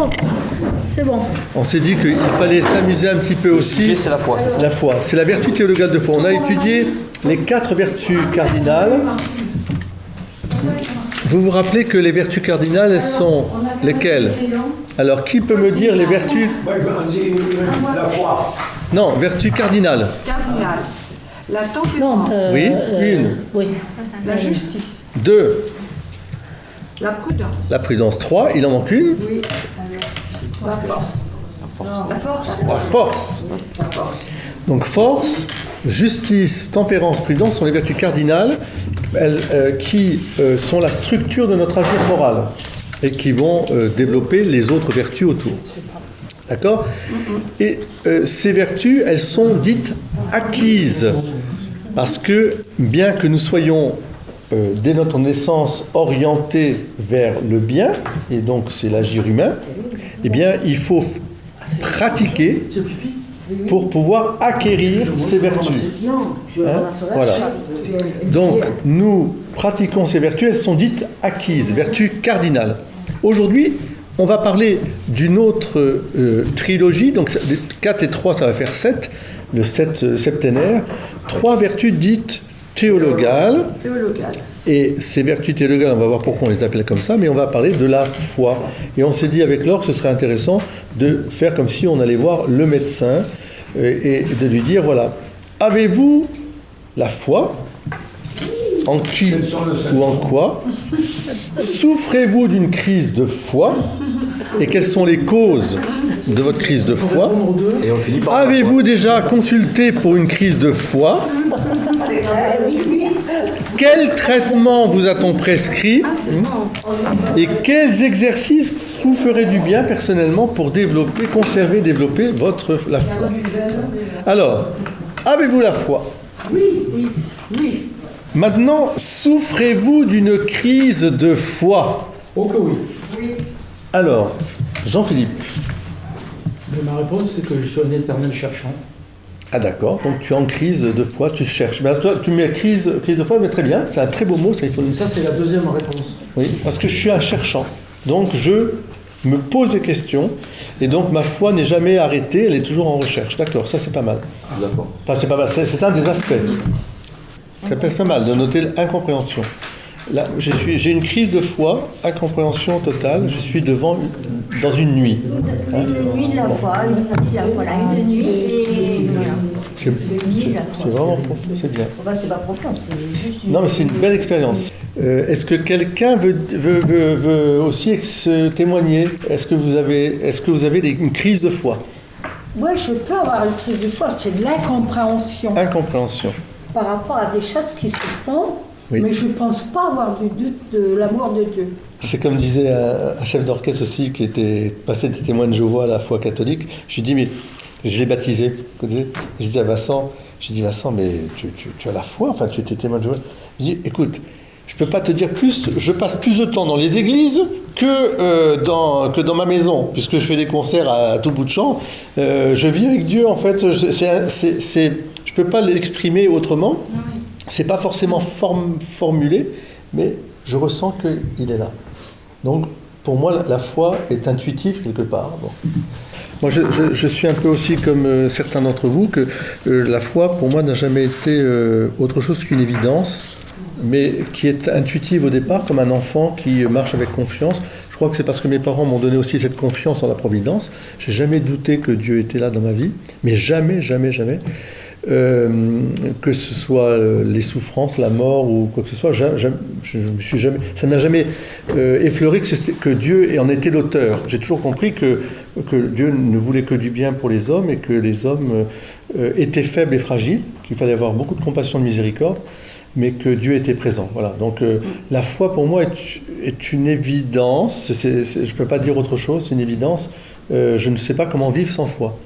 bon. C'est bon. On s'est dit qu'il fallait s'amuser un petit peu aussi. Le sujet, c'est la foi, c'est ça. La foi, c'est la vertu théologale de foi. On a étudié les 4 vertus cardinales. Vous vous rappelez que les vertus cardinales, elles sont lesquelles? Alors, qui peut me dire les vertus? Moi, je dis la foi. Non, vertus cardinales. Cardinal. La Non, tempérance. Oui, une. Oui. La justice. 2, La prudence. la prudence. 3, il en manque une. Oui. La force. La force. La force. Donc force, justice, tempérance, prudence sont les vertus cardinales qui sont la structure de notre agir moral et qui vont développer les autres vertus autour. D'accord? Et ces vertus, elles sont dites acquises parce que bien que nous soyons dès notre naissance orientés vers le bien, et donc c'est l'agir humain, eh bien il faut pratiquer pour pouvoir acquérir ces vertus. Hein? Voilà. Donc, nous pratiquons ces vertus, elles sont dites acquises, vertus cardinales. Aujourd'hui, on va parler d'une autre trilogie, donc 4 et 3, ça va faire 7, le 7 septénaire, 3 vertus dites théologales. Et ces vertus théologales, on va voir pourquoi on les appelle comme ça, mais on va parler de la foi. Et on s'est dit avec Laure que ce serait intéressant de faire comme si on allait voir le médecin et de lui dire, voilà, avez-vous la foi? En qui ou en quoi? Souffrez-vous d'une crise de foi? Et quelles sont les causes de votre crise de foi? Et on finit par... Avez-vous déjà consulté pour une crise de foi? Quel traitement vous a-t-on prescrit? Et quels exercices vous ferez du bien personnellement pour développer, conserver, développer la foi? Alors, avez-vous la foi? Oui. Maintenant, souffrez-vous d'une crise de foi? Oh que oui. Alors, Jean-Philippe. Mais ma réponse, c'est que je suis un éternel cherchant. Ah d'accord, donc tu es en crise de foi, tu cherches. Mais toi, tu mets crise de foi, mais très bien, c'est un très beau mot, ça il faut le Et dire. ça, c'est la deuxième réponse. Oui, parce que je suis un cherchant. Donc je me pose des questions, et donc ma foi n'est jamais arrêtée, elle est toujours en recherche. D'accord, ça c'est pas mal. D'accord. Enfin, c'est pas mal, c'est un des aspects. Ça pèse pas mal de noter l'incompréhension. Là, j'ai une crise de foi, incompréhension totale, je suis dans une nuit. Une nuit de la foi, une nuit et C'est vraiment profond, c'est bien. Enfin, c'est pas profond, c'est juste une... Non, mais c'est une belle expérience. Est-ce que quelqu'un veut aussi se témoigner? Est-ce que vous avez une crise de foi? Moi, je peux avoir une crise de foi, c'est de l'incompréhension Incompréhension. par rapport à des choses qui se font, Oui. mais je ne pense pas avoir du doute de l'amour de Dieu. C'est comme disait un chef d'orchestre aussi qui était passé des témoins de Jéhovah à la foi catholique. Je lui dis, mais je l'ai baptisé. Je dis à Vincent, mais tu as la foi, enfin tu étais témoin de Jéhovah. Je dis, écoute, je ne peux pas te dire plus, je passe plus de temps dans les églises que dans ma maison, puisque je fais des concerts à tout bout de champ. Je vis avec Dieu, en fait, je ne peux pas l'exprimer autrement. C'est pas forcément formulé, mais je ressens qu'il est là. Donc, pour moi, la foi est intuitive quelque part. Bon. Moi, je suis un peu aussi comme certains d'entre vous, que la foi, pour moi, n'a jamais été autre chose qu'une évidence, mais qui est intuitive au départ, comme un enfant qui marche avec confiance. Je crois que c'est parce que mes parents m'ont donné aussi cette confiance en la providence. J'ai jamais douté que Dieu était là dans ma vie, mais jamais, jamais, jamais. Que ce soit les souffrances, la mort ou quoi que ce soit, ça ne m'a jamais effleuré que Dieu en était l'auteur. J'ai toujours compris que Dieu ne voulait que du bien pour les hommes et que les hommes étaient faibles et fragiles, qu'il fallait avoir beaucoup de compassion, de miséricorde, mais que Dieu était présent. Voilà. Donc la foi pour moi est une évidence, je ne peux pas dire autre chose, c'est une évidence. Je ne sais pas comment vivre sans foi.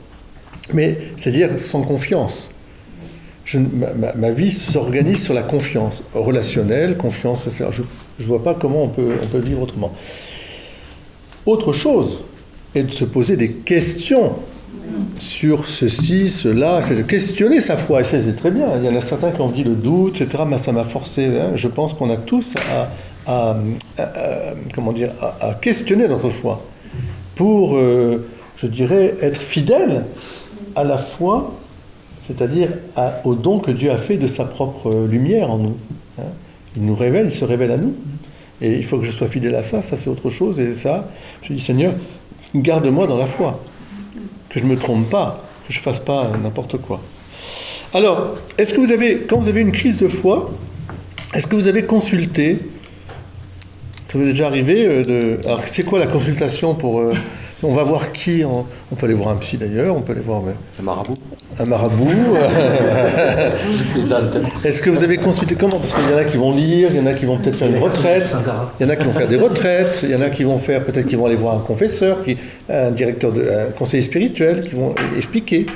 Mais c'est-à-dire sans confiance. Ma vie s'organise sur la confiance relationnelle, confiance, etc. Je ne vois pas comment on peut vivre autrement. Autre chose est de se poser des questions sur ceci, cela, c'est de questionner sa foi. Et ça, c'est très bien. Il y en a certains qui ont dit le doute, etc. Mais ça m'a forcé. Hein. Je pense qu'on a tous à questionner notre foi pour, je dirais, être fidèle à la foi, c'est-à-dire au don que Dieu a fait de sa propre lumière en nous. Hein. Il nous révèle, il se révèle à nous. Et il faut que je sois fidèle à ça, ça c'est autre chose. Et ça, je dis, Seigneur, garde-moi dans la foi, que je ne me trompe pas, que je ne fasse pas n'importe quoi. Alors, est-ce que vous avez, quand vous avez une crise de foi, est-ce que vous avez consulté? Ça vous est déjà arrivé alors, c'est quoi la consultation pour... on va voir qui on peut aller voir un psy d'ailleurs, on peut aller voir... Un marabout. Un marabout. Est-ce que vous avez consulté comment? Parce qu'il y en a qui vont lire, il y en a qui vont peut-être faire une retraite, il y en a qui vont faire des retraites, il y en a qui vont faire, peut-être qu'ils vont aller voir un confesseur, un directeur, un conseiller spirituel, qui vont expliquer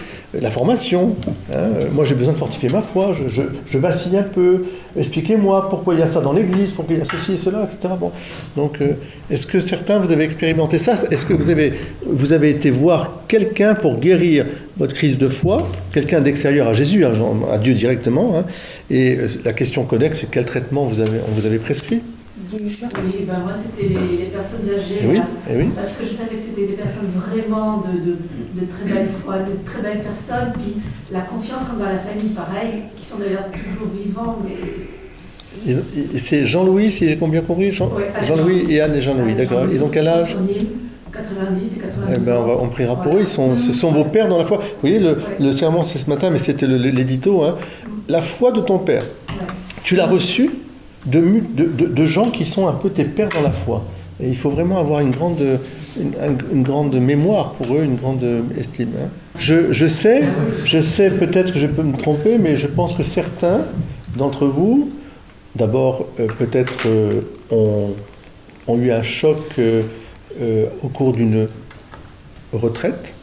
la formation. Hein. Moi j'ai besoin de fortifier ma foi, je vacille un peu, expliquez-moi pourquoi il y a ça dans l'église, pourquoi il y a ceci et cela, etc. Bon. Donc est-ce que certains, vous avez expérimenté ça? Est-ce que vous avez été voir quelqu'un pour guérir votre crise de foi, quelqu'un d'extérieur à Jésus, à Dieu directement, hein, et la question connexe, c'est quel traitement on vous avait prescrit? Oui, ben moi c'était les personnes âgées, oui, là, oui. parce que je savais que c'était des personnes vraiment de très belle foi, de très belles personnes, puis la confiance comme dans la famille, pareil, qui sont d'ailleurs toujours vivants, mais... C'est Jean-Louis, si j'ai bien compris, Jean-Louis et Anne et Jean-Louis, d'accord. Ils ont quel âge? 90 et 90 eh ben, on priera pour eux, ce sont vos pères dans la foi. Vous voyez, le serment c'est ce matin, mais c'était l'édito, hein. La foi de ton père, tu l'as reçue de gens qui sont un peu tes pères dans la foi. Et il faut vraiment avoir une grande mémoire pour eux, une grande estime. Hein. Je sais peut-être que je peux me tromper, mais je pense que certains d'entre vous, d'abord peut-être ont eu un choc au cours d'une retraite.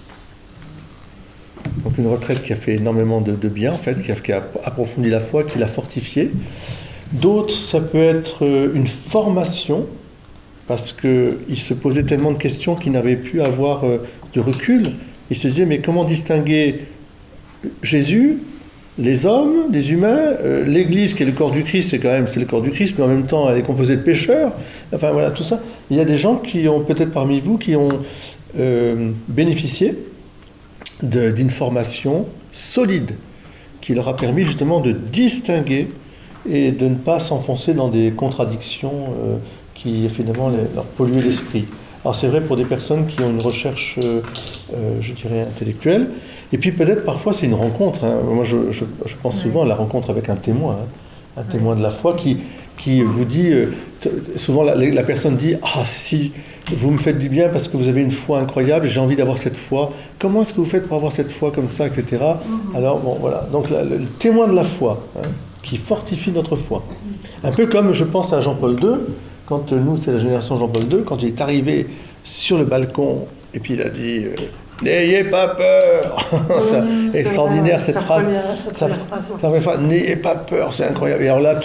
Donc une retraite qui a fait énormément de bien, en fait, qui a approfondi la foi, qui l'a fortifiée. D'autres, ça peut être une formation, parce qu'ils se posaient tellement de questions qu'ils n'avaient pu avoir de recul. Ils se disaient, mais comment distinguer Jésus, les hommes, les humains, l'Église qui est le corps du Christ, c'est le corps du Christ, mais en même temps elle est composée de pécheurs. Enfin voilà, tout ça. Il y a des gens qui ont, peut-être parmi vous, qui ont bénéficié d'une formation solide, qui leur a permis justement de distinguer et de ne pas s'enfoncer dans des contradictions qui finalement leur polluaient l'esprit. Alors c'est vrai pour des personnes qui ont une recherche, je dirais, intellectuelle, et puis peut-être parfois c'est une rencontre. Hein. Moi je pense souvent à la rencontre avec un témoin, un témoin de la foi qui vous dit, souvent la personne dit « Ah si, vous me faites du bien parce que vous avez une foi incroyable, j'ai envie d'avoir cette foi. Comment est-ce que vous faites pour avoir cette foi comme ça, etc. » Alors bon voilà, donc le témoin de la foi, hein, qui fortifie notre foi. Un peu comme je pense à Jean-Paul II, quand nous, c'est la génération Jean-Paul II, quand il est arrivé sur le balcon, et puis il a dit « N'ayez pas peur !» C'est extraordinaire cette phrase. N'ayez pas peur, c'est incroyable. Et alors là,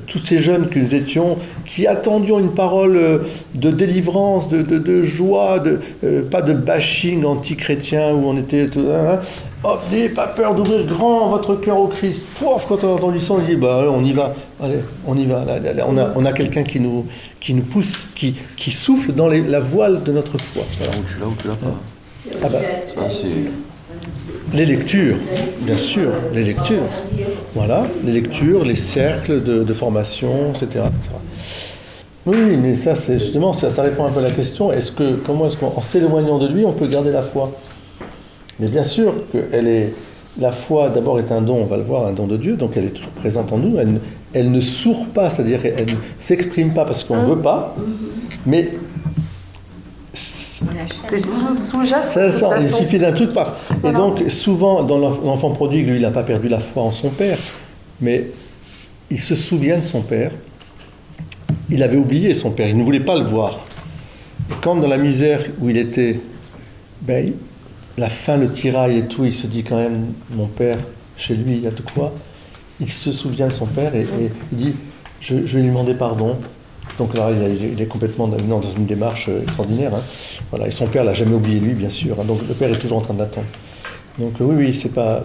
tous ces jeunes que nous étions, qui attendions une parole de délivrance, de joie, pas de bashing anti-chrétien où on était... Oh, n'ayez pas peur d'ouvrir grand votre cœur au Christ. Pouf, quand on a entendu ça, on dit on y va. Allez, on y va. Là, on a quelqu'un qui nous pousse, qui souffle dans la voile de notre foi. Voilà. Là où tu l'as pas. Ah bah, ça, c'est... Les lectures, bien sûr, les lectures. Voilà, les lectures, les cercles de formation, etc., etc. Oui, mais ça, c'est justement, ça répond un peu à la question. Comment est-ce qu'en s'éloignant de lui, on peut garder la foi? Mais bien sûr que la foi, d'abord, est un don, on va le voir, un don de Dieu, donc elle est toujours présente en nous. Elle ne sourd pas, c'est-à-dire elle ne s'exprime pas parce qu'on ne veut pas, mais C'est sous-jacent. Il suffit d'un truc, paf. Et donc, souvent, dans l'enfant prodigue, lui, il n'a pas perdu la foi en son père, mais il se souvient de son père. Il avait oublié son père, il ne voulait pas le voir. Et quand, dans la misère où il était, la faim le tiraille et tout, il se dit quand même, mon père, chez lui, il y a de quoi. Il se souvient de son père et il dit, je vais lui demander pardon. Donc là, il est complètement dans une démarche extraordinaire. Hein. Voilà. Et son père l'a jamais oublié, lui, bien sûr. Hein. Donc le père est toujours en train d'attendre. Donc oui, c'est pas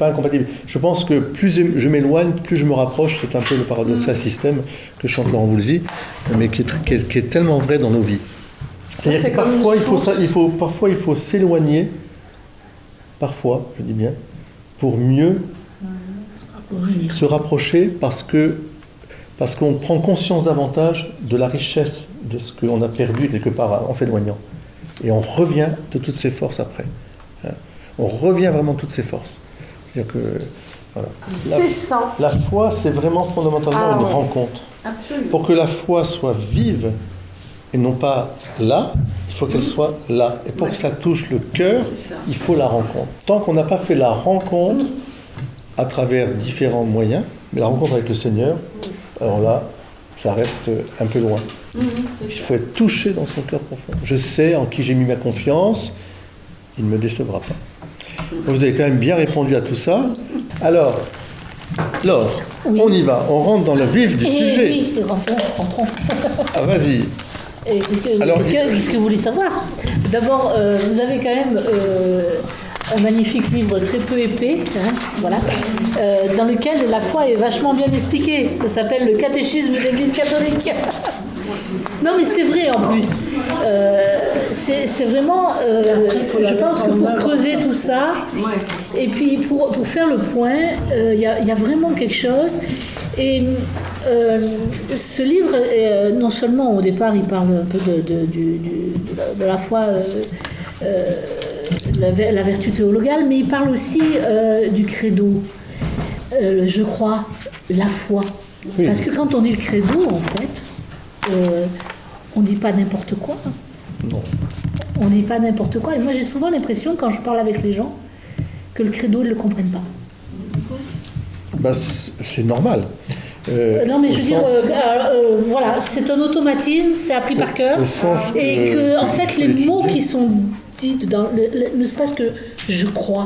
incompatible. Je pense que plus je m'éloigne, plus je me rapproche. C'est un peu le paradoxal système que je suis encore en vous le dis, mais qui est tellement vrai dans nos vies. C'est-à-dire c'est que comme parfois, une source. parfois, il faut s'éloigner, parfois, je dis bien, pour mieux se rapprocher parce qu'on prend conscience davantage de la richesse de ce qu'on a perdu quelque part en s'éloignant. Et on revient de toutes ses forces après. Hein. On revient vraiment de toutes ses forces. C'est-à-dire que voilà. C'est ça. La foi, c'est vraiment fondamentalement une rencontre. Absolument. Pour que la foi soit vive et non pas là, il faut qu'elle soit là. Et pour que ça touche le cœur, il faut la rencontre. Tant qu'on n'a pas fait la rencontre à travers différents moyens, mais la rencontre avec le Seigneur, alors là, ça reste un peu loin. Il faut être touché dans son cœur profond. Je sais en qui j'ai mis ma confiance, il ne me décevra pas. Donc vous avez quand même bien répondu à tout ça. Alors, Laure, on y va, on rentre dans le vif du sujet. Oui, rentrons. Ah, vas-y. Alors, Qu'est-ce que vous voulez savoir? D'abord, vous avez quand même un magnifique livre très peu épais, hein, voilà, dans lequel la foi est vachement bien expliquée. Ça s'appelle le Catéchisme de l'Église catholique. Non, mais c'est vrai en plus. C'est vraiment, je pense que pour creuser tout ça, et puis pour faire le point, il y a vraiment quelque chose. Et ce livre, non seulement au départ, il parle un peu de la foi, la vertu théologale, mais il parle aussi du credo, je crois, la foi. Oui. Parce que quand on dit le credo, en fait, on ne dit pas n'importe quoi. Non. On ne dit pas n'importe quoi. Et moi, j'ai souvent l'impression, quand je parle avec les gens, que le credo, ils ne le comprennent pas. Bah, c'est normal. Non, mais Au je veux dire, voilà, c'est un automatisme, c'est appris par cœur. Au sens Et que, en fait, les faut mots l'étudier. qui sont dits, ne serait-ce que je crois.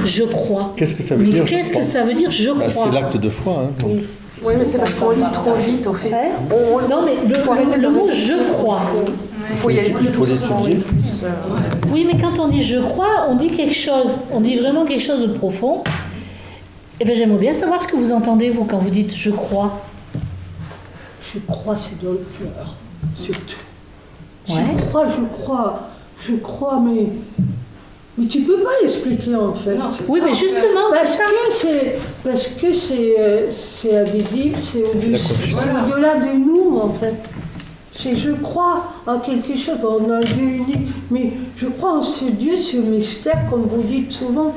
Je crois. Qu'est-ce que ça veut Mais dire, qu'est-ce je que crois ça veut dire, je Bah, crois? c'est l'acte de foi. Hein, donc. Oui, mais c'est parce qu'on le dit trop vite, au fait. Ouais. Non, mais faut arrêter de le mot laisser. je crois. Il faut y aller plus Il faut doucement. l'étudier. Oui, mais quand on dit je crois, on dit quelque chose. On dit vraiment quelque chose de profond. Eh bien, j'aimerais bien savoir ce que vous entendez, vous, quand vous dites je crois. Je crois, c'est dans le cœur. C'est tout. Ouais. Je crois, mais tu peux pas l'expliquer en fait. Oui, mais justement, c'est ça. Parce que c'est invisible, c'est la confusion. au-delà de nous en fait. C'est je crois en quelque chose, en un Dieu unique, mais je crois en ce Dieu, ce mystère, comme vous dites souvent.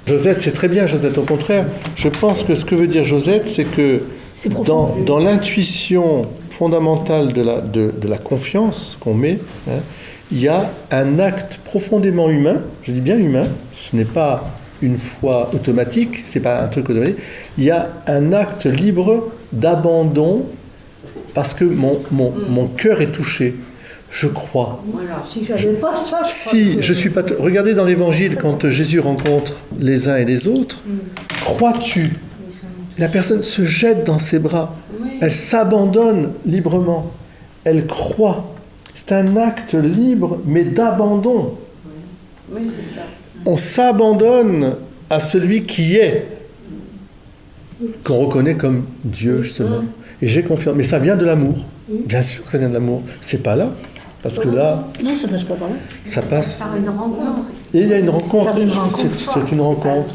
Josette, c'est très bien, Josette. Au contraire, je pense que ce que veut dire Josette, c'est que C'est profond. dans l'intuition fondamentale de la confiance qu'on met, hein, il y a un acte profondément humain, je dis bien humain, ce n'est pas une foi automatique, c'est pas un truc automatique, il y a un acte libre d'abandon parce que mon cœur est touché. Je crois. Si j'avais pas ça, je Si crois que- je suis pas. Regardez dans l'Évangile quand Jésus rencontre les uns et les autres. Crois-tu? La personne se jette dans ses bras. Elle s'abandonne librement. Elle croit. C'est un acte libre, mais d'abandon. Oui, c'est ça. On s'abandonne à celui qui est, qu'on reconnaît comme Dieu justement. Et j'ai confiance. Mais ça vient de l'amour. Bien sûr que ça vient de l'amour. C'est pas là. Parce que là, Non, ça passe pas par là. ça passe. Par une rencontre. Et il y a une rencontre. Par une rencontre. C'est une rencontre.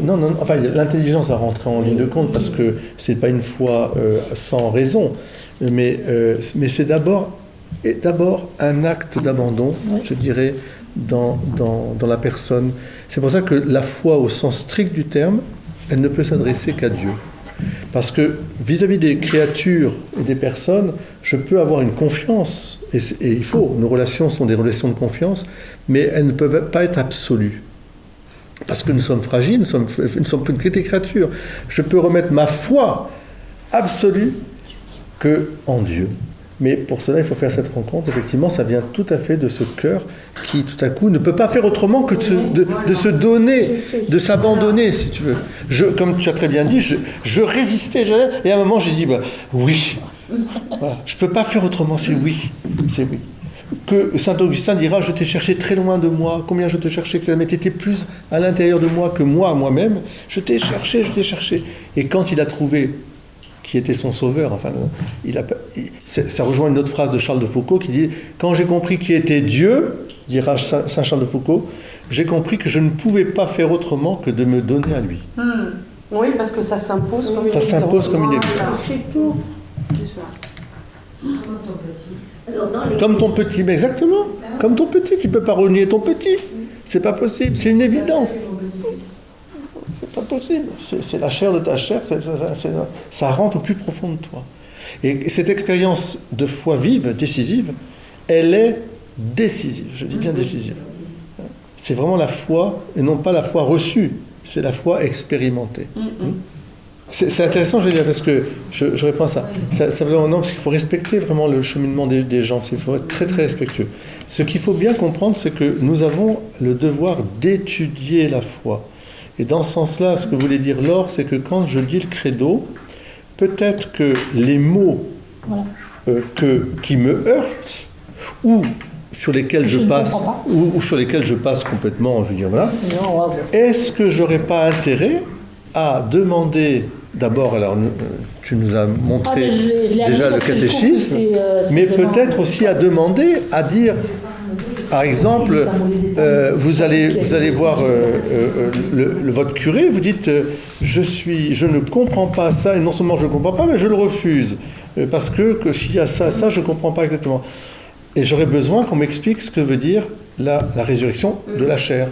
Non, enfin, l'intelligence a rentré en ligne de compte parce que c'est pas une foi sans raison. Mais c'est d'abord un acte d'abandon, je dirais, dans la personne. C'est pour ça que la foi, au sens strict du terme, elle ne peut s'adresser qu'à Dieu. Parce que vis-à-vis des créatures et des personnes, je peux avoir une confiance, et il faut, nos relations sont des relations de confiance, mais elles ne peuvent pas être absolues. Parce que nous sommes fragiles, nous ne sommes plus que des créatures. Je peux remettre ma foi absolue que en Dieu. Mais pour cela, il faut faire cette rencontre. Effectivement, ça vient tout à fait de ce cœur qui, tout à coup, ne peut pas faire autrement que de se donner, de s'abandonner, si tu veux. Comme tu as très bien dit, je résistais, et à un moment, j'ai dit, oui. Voilà. Je ne peux pas faire autrement, c'est oui. C'est oui. Que saint Augustin dira, je t'ai cherché très loin de moi, combien je te cherchais, mais tu étais plus à l'intérieur de moi que moi, moi-même. Je t'ai cherché. Et quand il a trouvé qui était son sauveur. Enfin, ça rejoint une autre phrase de Charles de Foucault qui dit « Quand j'ai compris qui était Dieu, dira Saint Charles de Foucault, j'ai compris que je ne pouvais pas faire autrement que de me donner à lui. » Oui, parce que ça s'impose comme une Ça évidence. s'impose comme une évidence. C'est tout. C'est ça. Alors, dans les... Comme ton petit, mais exactement. Comme ton petit, tu peux pas renier ton petit. C'est pas possible, c'est une évidence. C'est pas possible. C'est la chair de ta chair, ça rentre au plus profond de toi. Et cette expérience de foi vive, décisive, elle est décisive. Je dis bien décisive. C'est vraiment la foi, et non pas la foi reçue. C'est la foi expérimentée. C'est intéressant, je veux dire, parce que je réponds à ça. Ça veut dire non, parce qu'il faut respecter vraiment le cheminement des gens. Il faut être très très respectueux. Ce qu'il faut bien comprendre, c'est que nous avons le devoir d'étudier la foi. Et dans ce sens-là, ce que voulait dire Laure, c'est que quand je dis le credo, peut-être que les mots qui me heurtent, ou sur lesquels je passe, ou sur lesquels je passe complètement, je veux dire, voilà, est-ce que j'aurais pas intérêt à demander d'abord, alors tu nous as montré déjà le catéchisme, mais peut-être aussi à demander, à dire, par exemple, vous allez voir votre curé, vous dites, je ne comprends pas ça, et non seulement je ne comprends pas, mais je le refuse, parce que s'il y a ça, je ne comprends pas exactement. Et j'aurais besoin qu'on m'explique ce que veut dire la résurrection de la chair.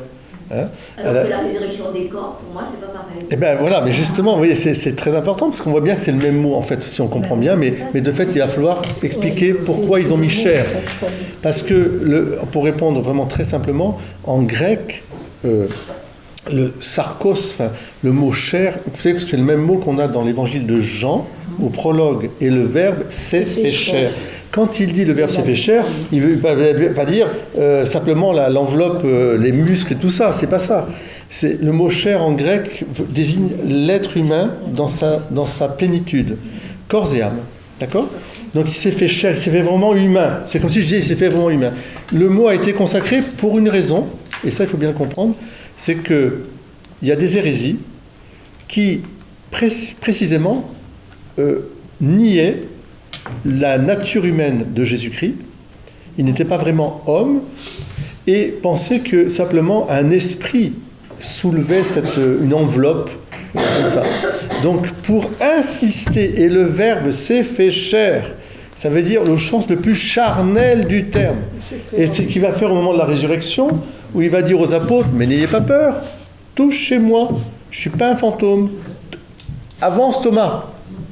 Hein, alors que la résurrection des corps, pour moi, c'est pas pareil. Eh bien voilà, mais justement, vous voyez, c'est très important parce qu'on voit bien que c'est le même mot en fait, si on comprend bien, mais de fait, il va falloir expliquer pourquoi ils ont mis chair. Parce que, pour répondre vraiment très simplement, en grec, le sarkos, enfin, le mot chair, vous savez que c'est le même mot qu'on a dans l'évangile de Jean, au prologue, et le verbe s'est fait chair. Quand il dit le verbe s'est fait chair, il ne veut pas dire simplement l'enveloppe, les muscles et tout ça, c'est pas ça. Le mot chair en grec désigne l'être humain dans sa plénitude, corps et âme, d'accord ? Donc il s'est fait chair, il s'est fait vraiment humain. C'est comme si je disais il s'est fait vraiment humain. Le mot a été consacré pour une raison, et ça il faut bien le comprendre, c'est qu'il y a des hérésies qui précisément niaient la nature humaine de Jésus-Christ. Il n'était pas vraiment homme et pensait que simplement un esprit soulevait une enveloppe comme ça. Donc pour insister, et le verbe s'est fait chair, ça veut dire le sens le plus charnel du terme. Et c'est ce qu'il va faire au moment de la résurrection, où il va dire aux apôtres, mais n'ayez pas peur, touchez-moi, je ne suis pas un fantôme. Avance Thomas.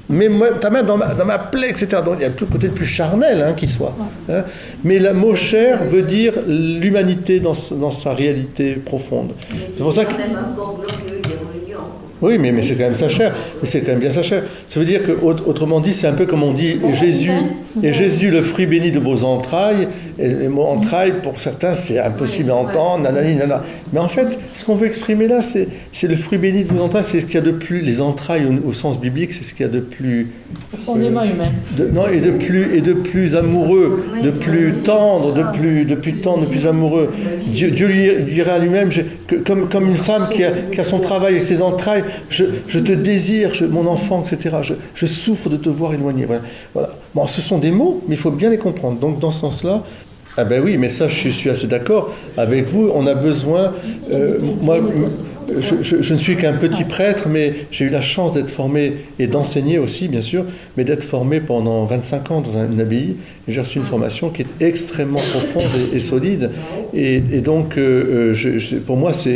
Mets ta main dans ma plaie, etc. Donc il y a le côté le plus charnel qui soit. Hein. Mais le mot chair veut dire l'humanité dans sa réalité profonde. C'est pour ça que... même un corps glorieux, il est revenu en... Oui, mais c'est quand même sa chair. Mais c'est quand même bien sa chair. Ça veut dire que, autrement dit, c'est un peu comme on dit Jésus, le fruit béni de vos entrailles. Et le mot entrailles, pour certains, c'est impossible à entendre. Nanani, nanana. Mais en fait, ce qu'on veut exprimer là, c'est le fruit béni de vos entrailles. C'est ce qu'il y a de plus, les entrailles au sens biblique, c'est ce qu'il y a de plus profondément humain. Et de plus amoureux, de plus tendre, de plus amoureux. Dieu lui dirait à lui-même, comme une femme qui a son travail avec ses entrailles, je te désire, mon enfant, etc. Je souffre de te voir éloigné. Voilà. Bon, ce sont des mots, mais il faut bien les comprendre. Donc, dans ce sens-là, ah ben oui, mais ça, je suis assez d'accord avec vous. On a besoin... moi, je ne suis qu'un petit prêtre, mais j'ai eu la chance d'être formé, et d'enseigner aussi, bien sûr, mais d'être formé pendant 25 ans dans une abbaye. Et j'ai reçu une formation qui est extrêmement profonde et solide. Et donc, pour moi, ça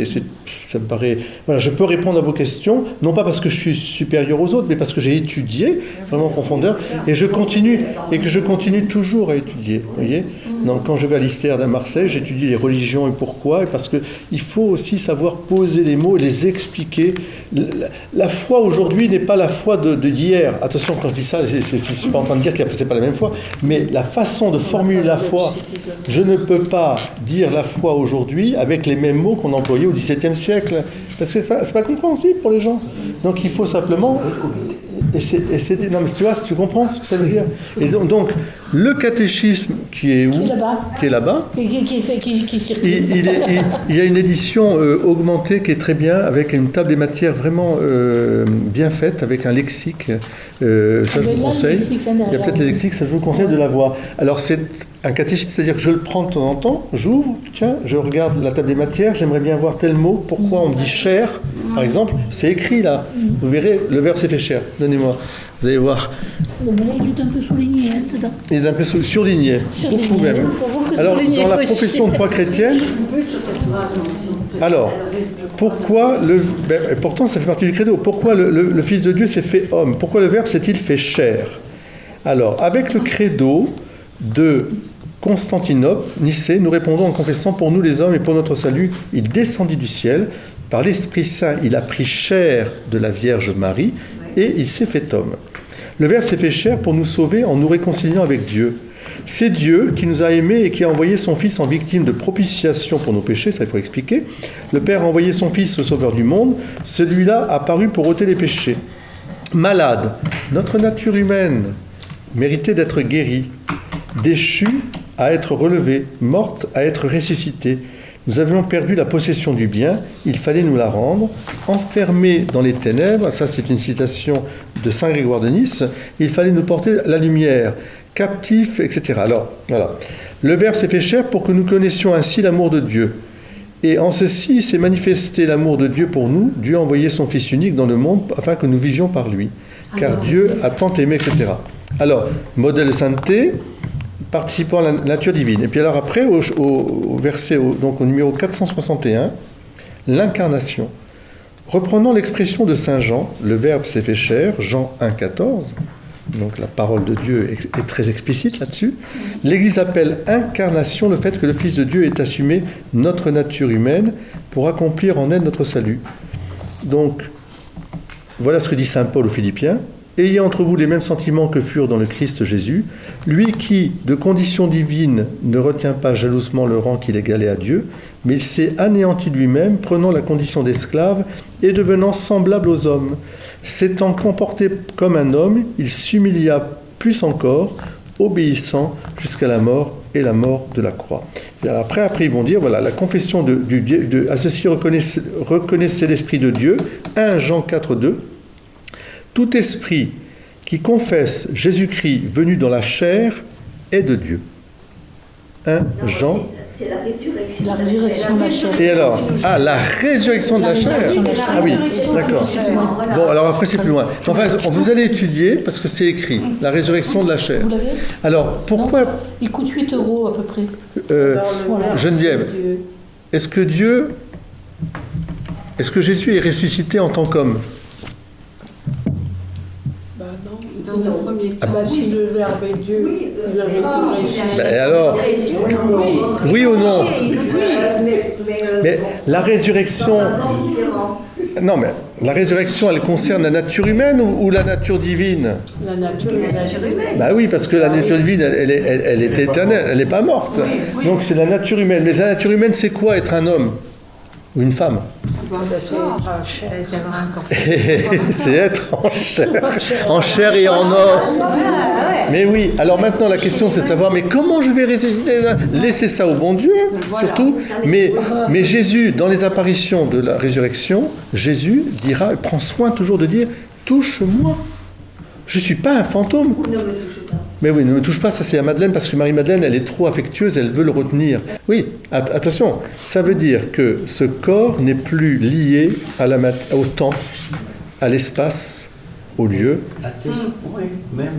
me paraît... Voilà, je peux répondre à vos questions, non pas parce que je suis supérieur aux autres, mais parce que j'ai étudié vraiment en profondeur, et je continue toujours à étudier. Vous voyez ? Donc, quand je vais à l'Istère de Marseille, j'étudie les religions et pourquoi, et parce qu'il faut aussi savoir poser les mots et les expliquer. La foi aujourd'hui n'est pas la foi d'hier. Attention, quand je dis ça, je ne suis pas en train de dire que ce n'est pas la même foi, mais la façon de formuler la foi, je ne peux pas dire la foi aujourd'hui avec les mêmes mots qu'on employait au XVIIe siècle, parce que c'est pas compréhensible pour les gens. Donc il faut simplement... non, mais tu vois, tu comprends ce que ça veut dire. Et donc, Le catéchisme qui est où? Qui est là-bas. Qui circule. Il y a une édition augmentée qui est très bien, avec une table des matières vraiment bien faite, avec un lexique. Ça, je vous conseille. Il y a peut-être les lexiques, ça, je vous conseille de l'avoir. Alors, c'est un catéchisme, c'est-à-dire que je le prends de temps en temps, j'ouvre, tiens, je regarde la table des matières, j'aimerais bien voir tel mot, pourquoi on me dit chair, par exemple, c'est écrit là. Vous verrez, le verbe s'est fait chair. Donnez-moi. Vous allez voir. Il est un peu souligné dedans. Il est un peu surligné. Beaucoup même. Alors, dans la profession de foi chrétienne, alors, pourquoi pourtant ça fait partie du credo, pourquoi le Fils de Dieu s'est fait homme? Pourquoi le Verbe s'est-il fait chair? Alors, avec le credo de Constantinople, Nicée, nous répondons en confessant: pour nous les hommes et pour notre salut, il descendit du ciel. Par l'Esprit Saint, il a pris chair de la Vierge Marie et il s'est fait homme. Le Verbe s'est fait chair pour nous sauver en nous réconciliant avec Dieu. C'est Dieu qui nous a aimés et qui a envoyé son Fils en victime de propitiation pour nos péchés, ça il faut expliquer. Le Père a envoyé son Fils, le Sauveur du monde. Celui-là a paru pour ôter les péchés. Malade, notre nature humaine méritait d'être guérie, déchue à être relevée, morte à être ressuscitée. Nous avions perdu la possession du bien, il fallait nous la rendre. Enfermés dans les ténèbres, ça c'est une citation de Saint Grégoire de Nice, il fallait nous porter la lumière, captifs, etc. Alors, voilà. Le Verbe s'est fait chair pour que nous connaissions ainsi l'amour de Dieu. Et en ceci s'est manifesté l'amour de Dieu pour nous. Dieu a envoyé son Fils unique dans le monde afin que nous vivions par lui. Car Dieu a tant aimé, etc. Alors, modèle de sainteté, participant à la nature divine. Et puis alors après, au verset, donc au numéro 461, l'incarnation. Reprenant l'expression de Saint Jean, le Verbe s'est fait chair, Jean 1,14, donc la parole de Dieu est très explicite là-dessus. L'Église appelle incarnation le fait que le Fils de Dieu ait assumé notre nature humaine pour accomplir en elle notre salut. Donc, voilà ce que dit Saint Paul aux Philippiens. Ayez entre vous les mêmes sentiments que furent dans le Christ Jésus, lui qui, de condition divine, ne retient pas jalousement le rang qu'il égalait à Dieu, mais il s'est anéanti lui-même, prenant la condition d'esclave et devenant semblable aux hommes. S'étant comporté comme un homme, il s'humilia plus encore, obéissant jusqu'à la mort et la mort de la croix. Et après, ils vont dire, voilà, la confession à ceci reconnaissez l'Esprit de Dieu, 1 Jean 4,2. Tout esprit qui confesse Jésus-Christ venu dans la chair est de Dieu. 1 Jean. C'est la résurrection. C'est la résurrection de la chair. Et alors, la résurrection de la chair. Ah oui, d'accord. Bon, alors après c'est plus loin. Enfin, vous allez étudier parce que c'est écrit, la résurrection de la chair. Vous l'avez? Alors, pourquoi Il coûte 8 € à peu près. Geneviève, est-ce que Jésus est ressuscité en tant qu'homme? Dans un premier temps. Si le Verbe est Dieu, il a ressuscité. Ben alors, oui ou non? Mais la résurrection... Non, mais la résurrection, elle concerne la nature humaine ou la nature divine? La nature humaine. Bah oui, parce que la nature divine, elle est éternelle, elle n'est pas morte. Donc c'est la nature humaine. Mais la nature humaine, c'est quoi être un homme ou une femme? C'est être en chair et en os. Mais oui, alors maintenant la question c'est de savoir, mais comment je vais ressusciter? Laissez ça au bon Dieu, surtout. Mais Jésus, dans les apparitions de la résurrection, Jésus prend soin toujours de dire, touche-moi. Je ne suis pas un fantôme. Mais oui, ne me touche pas, ça c'est à Madeleine, parce que Marie-Madeleine, elle est trop affectueuse, elle veut le retenir. Oui, attention, ça veut dire que ce corps n'est plus lié au temps, à l'espace, au lieu. À tel point même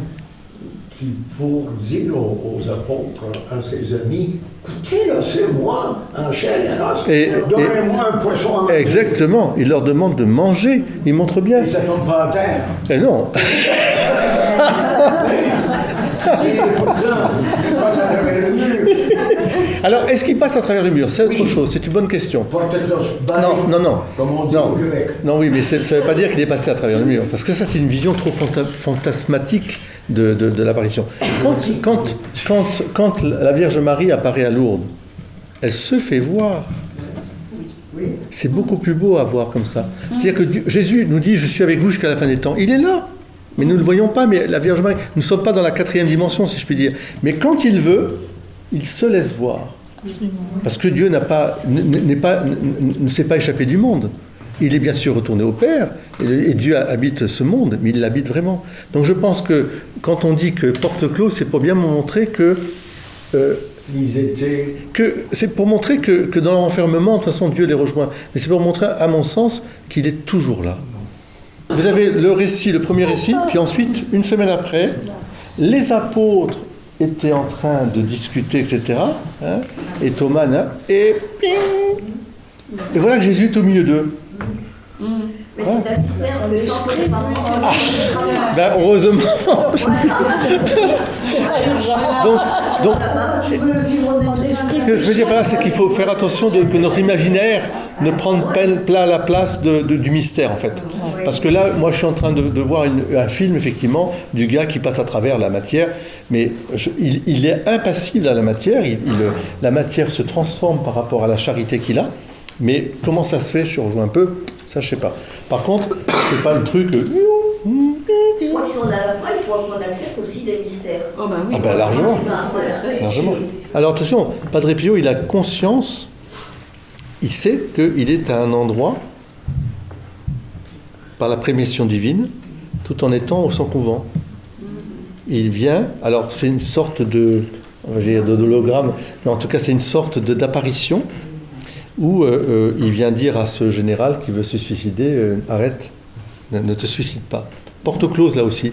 qu'il pour dire aux apôtres, à ses amis, écoutez, là, c'est moi, en chair et en os, donnez-moi un poisson à manger. Exactement, il leur demande de manger, il montre bien. Et ça ne tombe pas à terre. Et non. Alors, est-ce qu'il passe à travers le mur? C'est autre chose, c'est une bonne question. Non. Comme on dit au Québec. Non, oui, mais ça ne veut pas dire qu'il est passé à travers le mur. Parce que ça, c'est une vision trop fantasmatique de l'apparition. Quand la Vierge Marie apparaît à Lourdes, elle se fait voir. C'est beaucoup plus beau à voir comme ça. C'est-à-dire que Jésus nous dit, je suis avec vous jusqu'à la fin des temps. Il est là. Mais nous ne le voyons pas, mais la Vierge Marie, nous ne sommes pas dans la 4e dimension, si je puis dire. Mais quand il veut, il se laisse voir. Parce que Dieu ne s'est pas échappé du monde. Il est bien sûr retourné au Père, et Dieu habite ce monde, mais il l'habite vraiment. Donc je pense que quand on dit que porte close, c'est pour bien montrer que... c'est pour montrer que dans l'enfermement, de toute façon, Dieu les rejoint. Mais c'est pour montrer, à mon sens, qu'il est toujours là. Vous avez le premier récit, puis ensuite, une semaine après, les apôtres étaient en train de discuter, etc. Hein, et Thomas, et voilà que Jésus est au milieu d'eux. Mais c'est un mystère que l'esprit heureusement. Donc, ce que je veux dire par là, c'est qu'il faut faire attention que notre imaginaire ne prenne pas la place du mystère, en fait. Parce que là, moi, je suis en train de voir un film, effectivement, du gars qui passe à travers la matière, mais il est impassible à la matière, la matière se transforme par rapport à la charité qu'il a, mais comment ça se fait, je rejoins un peu, ça, je sais pas. Par contre, c'est pas le truc... Je crois que si on a la foi, il faut qu'on accepte aussi des mystères. Oh bah oui. Ah ben largement. Largement. Alors attention, Padre Pio, il a conscience, il sait qu'il est à un endroit, par la prémission divine, tout en étant au son couvent. Il vient, alors c'est une sorte de hologramme, mais en tout cas c'est une sorte d'apparition, où il vient dire à ce général qui veut se suicider, arrête, ne te suicide pas. Porte close là aussi.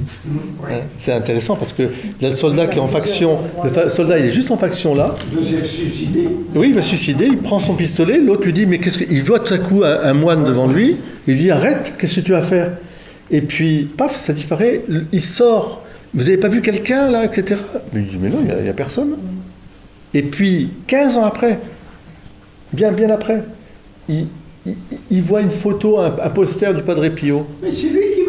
Hein, c'est intéressant parce que il y a le soldat qui est en faction. Le soldat il est juste en faction là. Il veut se suicider. Oui, il va se suicider. Il prend son pistolet. L'autre lui dit mais qu'est-ce que. Il voit tout à coup un moine devant lui. Il lui dit arrête. Qu'est-ce que tu vas faire? Et puis paf, ça disparaît. Il sort. Vous n'avez pas vu quelqu'un là, etc. Il dit mais non, il n'y a personne. Et puis 15 ans après, bien après, il voit une photo, un poster du Padre Pio.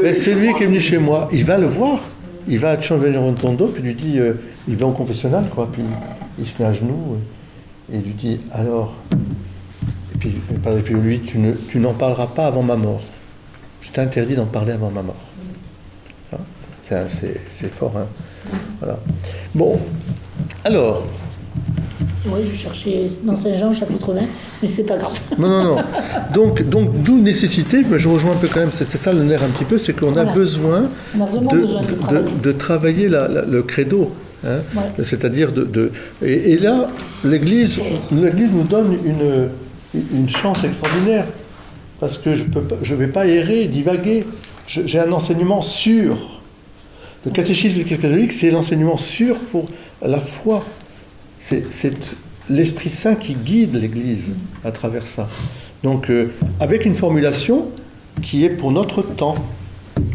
Mais c'est lui qui est venu chez moi. Il va le voir. Il va à Cianvenire-Rotondo, puis il lui dit, il va au confessionnal, quoi. Puis il se met à genoux et il lui dit, alors. Et puis le Padre Pio lui, tu n'en parleras pas avant ma mort. Je t'interdis d'en parler avant ma mort. Hein, c'est fort, hein. Voilà. Bon, alors. Oui, je cherchais dans Saint-Jean, chapitre 20, mais c'est pas grave. Non. Donc d'où nécessité, mais je rejoins un peu quand même, c'est ça le nerf un petit peu, c'est qu'on a besoin de travailler le credo. Hein, c'est-à-dire et là, l'Église nous donne une chance extraordinaire, parce que je ne vais pas errer, divaguer. J'ai un enseignement sûr. Le catéchisme de l'Église catholique, c'est l'enseignement sûr pour la foi. C'est l'Esprit Saint qui guide l'Église à travers ça. Donc, avec une formulation qui est pour notre temps,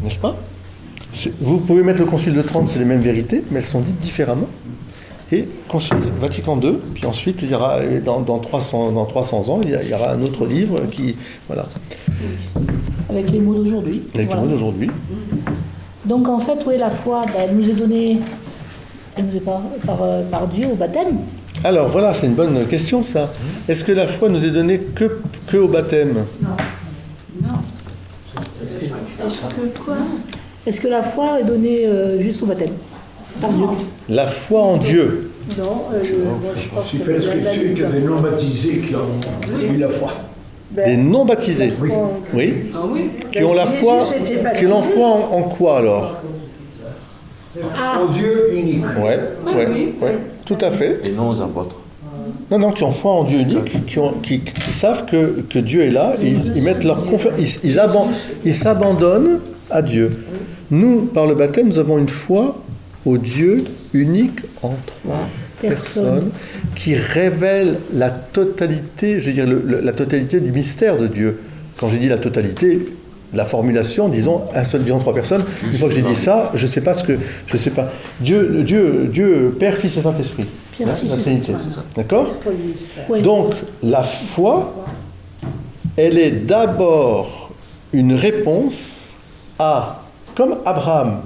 n'est-ce pas? Vous pouvez mettre le Concile de Trente, c'est les mêmes vérités, mais elles sont dites différemment. Et Concile Vatican II, puis ensuite, il y aura, dans 300 ans, il y aura un autre livre qui... Voilà. Avec les mots d'aujourd'hui. Avec les mots d'aujourd'hui. Donc, en fait, oui, la foi, elle nous est donnée... Elle nous est par Dieu au baptême. Alors voilà, c'est une bonne question ça. Est-ce que la foi nous est donnée que au baptême? Non. Est-ce que la foi est donnée juste au baptême? Par Dieu. La foi en Dieu. Non, moi je pense que c'est qu'il y a des non-baptisés qui ont eu la foi. Des non-baptisés. Oui. Ah oui. Qui ont la foi. Qui ont la foi en quoi alors? En Dieu unique. Oui, tout à fait. Et non aux apôtres. Non, qui ont foi en Dieu unique, qui savent que Dieu est là, et ils mettent leur confiance, ils s'abandonnent à Dieu. Nous, par le baptême, nous avons une foi au Dieu unique en trois personnes qui révèle la totalité, je veux dire, la totalité du mystère de Dieu. Quand j'ai dit la totalité, la formulation, disons, un seul Dieu en trois personnes. Une fois que j'ai dit ça, je sais pas. Dieu, Père, Fils et Saint-Esprit. La Trinité. D'accord ? Oui. Donc, la foi, elle est d'abord une réponse à, comme Abraham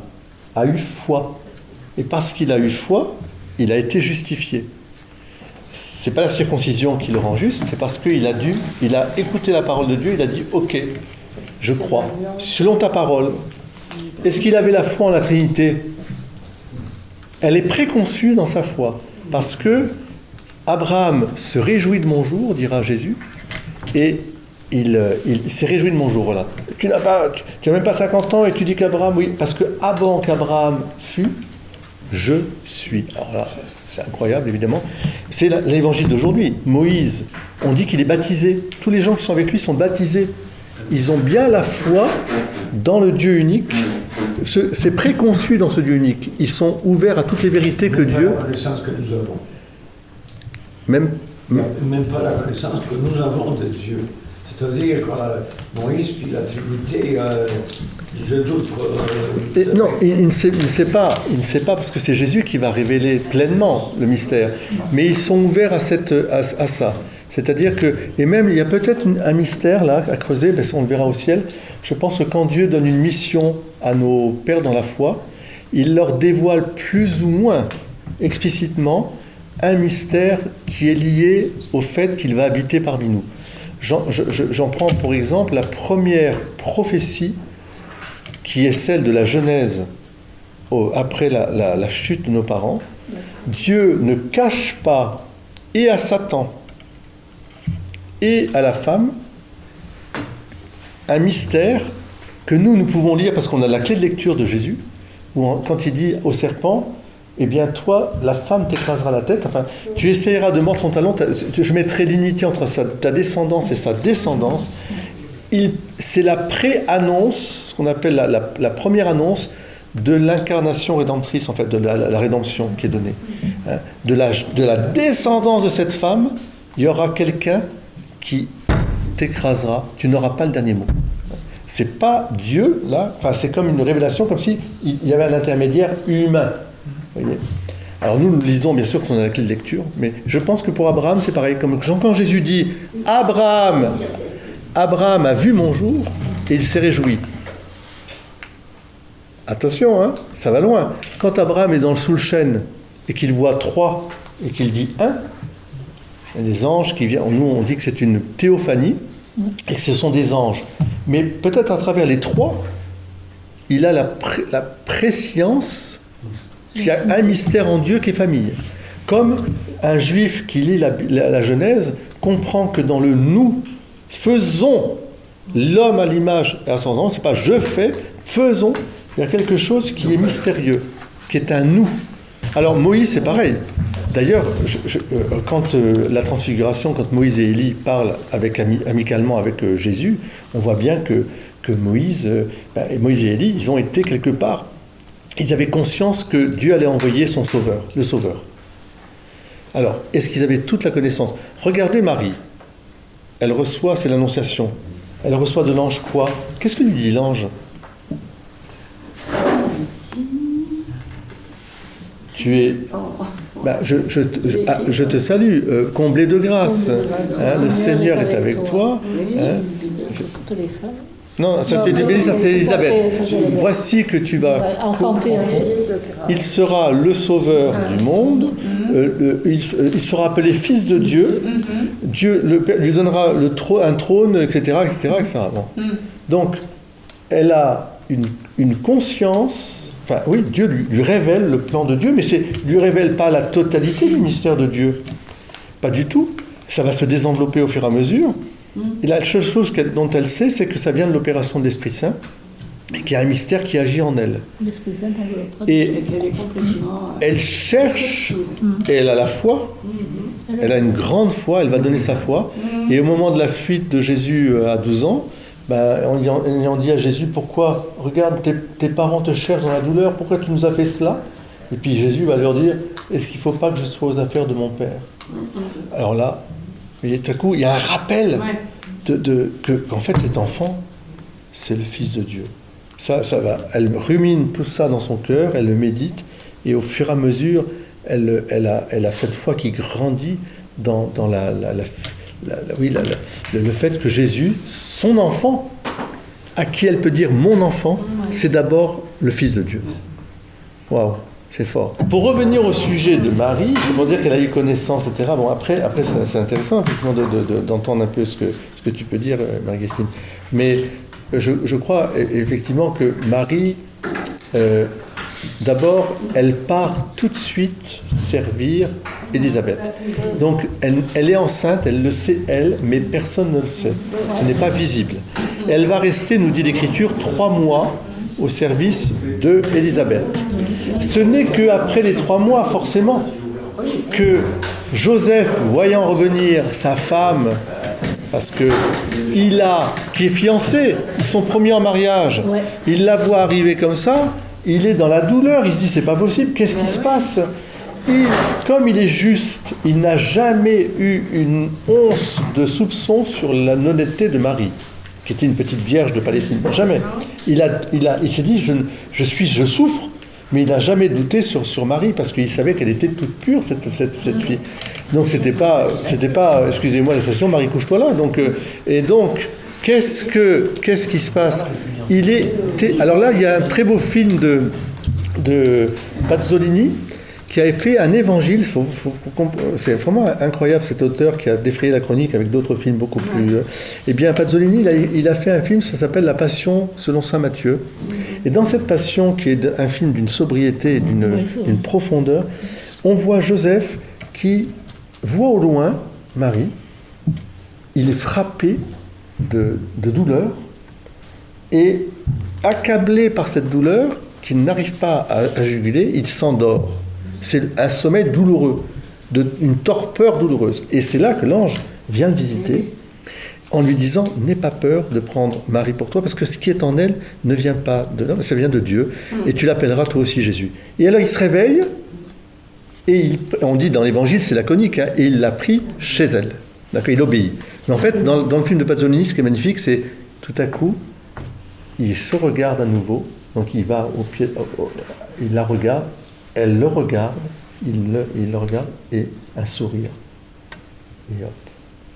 a eu foi, et parce qu'il a eu foi, il a été justifié. C'est pas la circoncision qui le rend juste, c'est parce qu'il a écouté la parole de Dieu, il a dit « Ok ». Je crois, selon ta parole. Est-ce qu'il avait la foi en la Trinité? Elle est préconçue dans sa foi, parce que Abraham se réjouit de mon jour, dira Jésus, et il s'est réjoui de mon jour, voilà. Tu n'as même pas 50 ans et tu dis qu'Abraham, oui, parce que avant qu'Abraham fût, je suis. Alors là, c'est incroyable, évidemment. C'est l'évangile d'aujourd'hui. Moïse, on dit qu'il est baptisé. Tous les gens qui sont avec lui sont baptisés. Ils ont bien la foi dans le Dieu unique. C'est préconçu dans ce Dieu unique. Ils sont ouverts à toutes les vérités que Dieu... La connaissance que nous avons. Même pas la connaissance que nous avons de Dieu. C'est-à-dire Moïse, puis la Trinité, je doute. Non, il ne sait pas parce que c'est Jésus qui va révéler pleinement le mystère. Mais ils sont ouverts à ça. C'est-à-dire que, et même il y a peut-être un mystère là à creuser, parce qu'on le verra au ciel. Je pense que quand Dieu donne une mission à nos pères dans la foi, il leur dévoile plus ou moins explicitement un mystère qui est lié au fait qu'il va habiter parmi nous. J'en prends pour exemple la première prophétie qui est celle de la Genèse après la chute de nos parents. Dieu ne cache pas et à Satan et à la femme un mystère que nous pouvons lire parce qu'on a la clé de lecture de Jésus, où quand il dit au serpent, eh bien toi, la femme t'écrasera la tête, enfin, tu essaieras de mordre son talon, je mettrai l'unité entre ta descendance et sa descendance. C'est la pré-annonce, ce qu'on appelle la première annonce de l'incarnation rédemptrice, en fait, de la rédemption qui est donnée. Hein, de la descendance de cette femme, il y aura quelqu'un qui t'écrasera, tu n'auras pas le dernier mot. C'est pas Dieu, là, enfin, c'est comme une révélation, comme s'il y avait un intermédiaire humain. Vous voyez. Alors nous lisons bien sûr qu'on a la clé de lecture, mais je pense que pour Abraham c'est pareil. Comme quand Jésus dit Abraham a vu mon jour et il s'est réjoui. Attention, hein, ça va loin. Quand Abraham est sous le chêne et qu'il voit 3 et qu'il dit 1, il y a des anges qui viennent. Nous on dit que c'est une théophanie et que ce sont des anges. Mais peut-être à travers les 3, il a la préscience. Il y a un mystère en Dieu qui est famille. Comme un juif qui lit la Genèse comprend que dans le nous, faisons l'homme à l'image et à son nom, c'est pas je fais, faisons. Il y a quelque chose qui est mystérieux, qui est un nous. Alors Moïse, c'est pareil. D'ailleurs, quand la transfiguration, quand Moïse et Élie parlent amicalement avec Jésus, on voit bien que Moïse et Élie, ils ont été quelque part. Ils avaient conscience que Dieu allait envoyer son sauveur, le sauveur. Alors, est-ce qu'ils avaient toute la connaissance? Regardez Marie. Elle reçoit, c'est l'annonciation. Elle reçoit de l'ange quoi? Qu'est-ce que lui dit l'ange? Tu es... je te salue, comblé de grâce. Hein, le Seigneur est avec toi. Hein, toutes les femmes. Non, ça c'est Élisabeth. Voici que tu vas enfanter un fils. Il sera le sauveur du monde. Il sera appelé fils de Dieu. Dieu lui donnera un trône, etc. Bon. Donc, elle a une conscience. Enfin, oui, Dieu lui révèle le plan de Dieu, mais lui révèle pas la totalité du mystère de Dieu. Pas du tout. Ça va se désenvelopper au fur et à mesure. Et la seule chose dont elle sait, c'est que ça vient de l'opération de l'Esprit Saint et qu'il y a un mystère qui agit en elle. L'Esprit Saint et elle cherche, et elle a la foi, elle a une grande foi, elle va donner sa foi. Et au moment de la fuite de Jésus à 12 ans, on dit à Jésus, pourquoi, regarde, tes parents te cherchent dans la douleur, pourquoi tu nous as fait cela? Et puis Jésus va leur dire, est-ce qu'il ne faut pas que je sois aux affaires de mon Père? Alors là, et tout à coup, il y a un rappel qu'en fait, cet enfant, c'est le Fils de Dieu. Ça va. Elle rumine tout ça dans son cœur, elle le médite, et au fur et à mesure, elle a cette foi qui grandit dans le fait que Jésus, son enfant, à qui elle peut dire mon enfant, c'est d'abord le Fils de Dieu. Waouh! C'est fort. Pour revenir au sujet de Marie, c'est pour dire qu'elle a eu connaissance, etc. Bon, après c'est intéressant effectivement d'entendre un peu ce que tu peux dire, Marie-Christine. Mais je crois effectivement que Marie, d'abord, elle part tout de suite servir Élisabeth. Donc, elle est enceinte, elle le sait, elle, mais personne ne le sait. Ce n'est pas visible. Elle va rester, nous dit l'Écriture, 3 mois au service de Élisabeth. Ce n'est qu'après les 3 mois, forcément, que Joseph, voyant revenir sa femme, parce que qui est fiancé, ils sont promis en mariage, il la voit arriver comme ça, il est dans la douleur, il se dit c'est pas possible, qu'est-ce qui se passe ? Comme il est juste, il n'a jamais eu une once de soupçon sur la honnêteté de Marie, qui était une petite vierge de Palestine. Jamais. Il s'est dit je souffre, mais il n'a jamais douté sur Marie parce qu'il savait qu'elle était toute pure cette fille. Donc c'était pas, excusez-moi l'expression, Marie couche-toi là. Donc qu'est-ce qui se passe ? Alors là, il y a un très beau film de Pasolini qui a fait un évangile. C'est vraiment incroyable cet auteur qui a défrayé la chronique avec d'autres films beaucoup plus. Eh bien, Pasolini, il a fait un film, ça s'appelle La Passion selon saint Matthieu. Et dans cette Passion, qui est un film d'une sobriété et d'une profondeur, on voit Joseph qui voit au loin Marie. Il est frappé de douleur et accablé par cette douleur qu'il n'arrive pas à juguler, il s'endort. C'est un sommeil douloureux, une torpeur douloureuse. Et c'est là que l'ange vient le visiter en lui disant « N'aie pas peur de prendre Marie pour toi, parce que ce qui est en elle ne vient pas de l'homme, ça vient de Dieu, et tu l'appelleras toi aussi Jésus. » Et alors il se réveille, et on dit dans l'évangile, c'est laconique, et il l'a pris chez elle. D'accord, il obéit. Mais en fait, dans le film de Pasolini, ce qui est magnifique, c'est tout à coup, il se regarde à nouveau, donc il va au pied, il la regarde, elle le regarde, il le regarde, et un sourire. Et hop.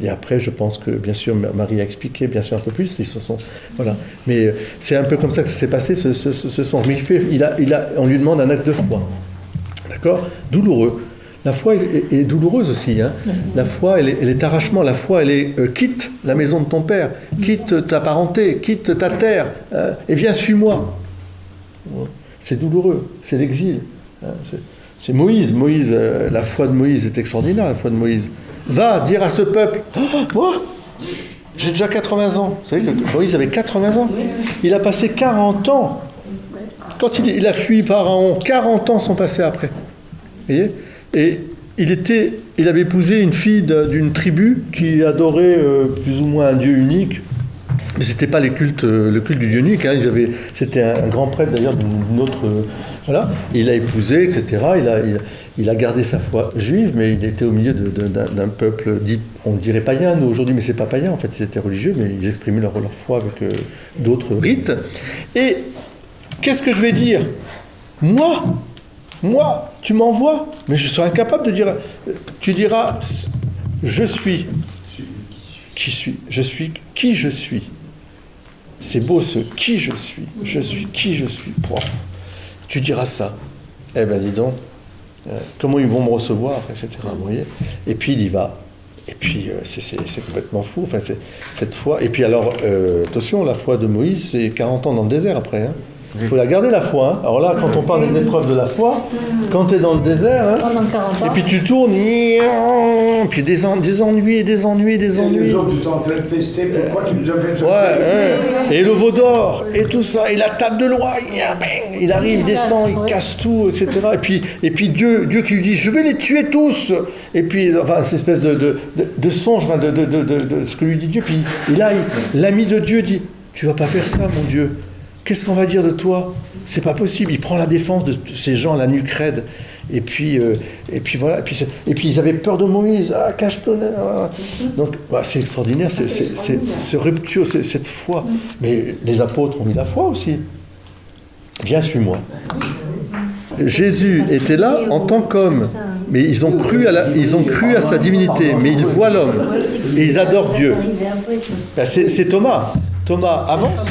Et après, je pense que, bien sûr, Marie a expliqué, bien sûr, un peu plus, ils se sont... Voilà. Mais c'est un peu comme ça que ça s'est passé, ce son. Mais on lui demande un acte de foi. D'accord ? Douloureux. La foi est douloureuse aussi. Hein. La foi, elle est arrachement. La foi, elle est quitte la maison de ton père, quitte ta parenté, quitte ta terre, et viens, suis-moi. C'est douloureux, c'est l'exil. Hein. C'est Moïse. La foi de Moïse est extraordinaire, la foi de Moïse. Va dire à ce peuple, moi, j'ai déjà 80 ans. Vous savez que Moïse avait 80 ans. Il a passé 40 ans. Quand il a fui Pharaon, 40 ans sont passés après. Vous voyez ? Et il avait épousé une fille d'une tribu qui adorait plus ou moins un Dieu unique. Mais c'était pas le culte du Dieu unique. Hein. C'était un grand prêtre d'ailleurs d'une autre... voilà. Il a épousé, etc. Il a gardé sa foi juive, mais il était au milieu d'un peuple dit, on dirait païen, nous aujourd'hui, mais c'est pas païen, en fait, ils étaient religieux, mais ils exprimaient leur foi avec d'autres rites. Et qu'est-ce que je vais dire ? Moi, tu m'envoies, mais je serai incapable de dire. Tu diras, je suis qui je suis. C'est beau ce qui je suis. Je suis qui je suis. Prof. Tu diras ça. Eh ben dis donc, comment ils vont me recevoir, etc. Vous voyez ? Et puis il y va. Et puis c'est complètement fou. Enfin, c'est cette foi. Et puis alors, attention, la foi de Moïse, c'est 40 ans dans le désert après. Hein. Il faut la garder la foi. Hein. Alors là, quand on parle des épreuves de la foi, quand tu es dans le désert, hein, pendant 40 ans. Et puis tu tournes, puis des ennuis. Et les autres, tu es en train de pester, pourquoi tu nous as fait ça ? Ouais. Et le veau d'or, et tout ça, et la table de loi, il arrive, il descend, il casse tout, etc. Et puis Dieu qui lui dit, je vais les tuer tous. Et puis, enfin, cette espèce de songe, enfin, de ce que lui dit Dieu. Puis et là, l'ami de Dieu dit, tu vas pas faire ça, mon Dieu. Qu'est-ce qu'on va dire de toi ? C'est pas possible. Il prend la défense de ces gens, la nuque raide. Et puis voilà. Et puis ils avaient peur de Moïse. Ah, cache-toi. Donc c'est extraordinaire, ce rupture, cette foi. Mais les apôtres ont mis la foi aussi. Viens, suis-moi. Jésus était là en tant qu'homme, mais ils ont cru à sa divinité. Mais ils voient l'homme et ils adorent Dieu. C'est Thomas. Thomas avance.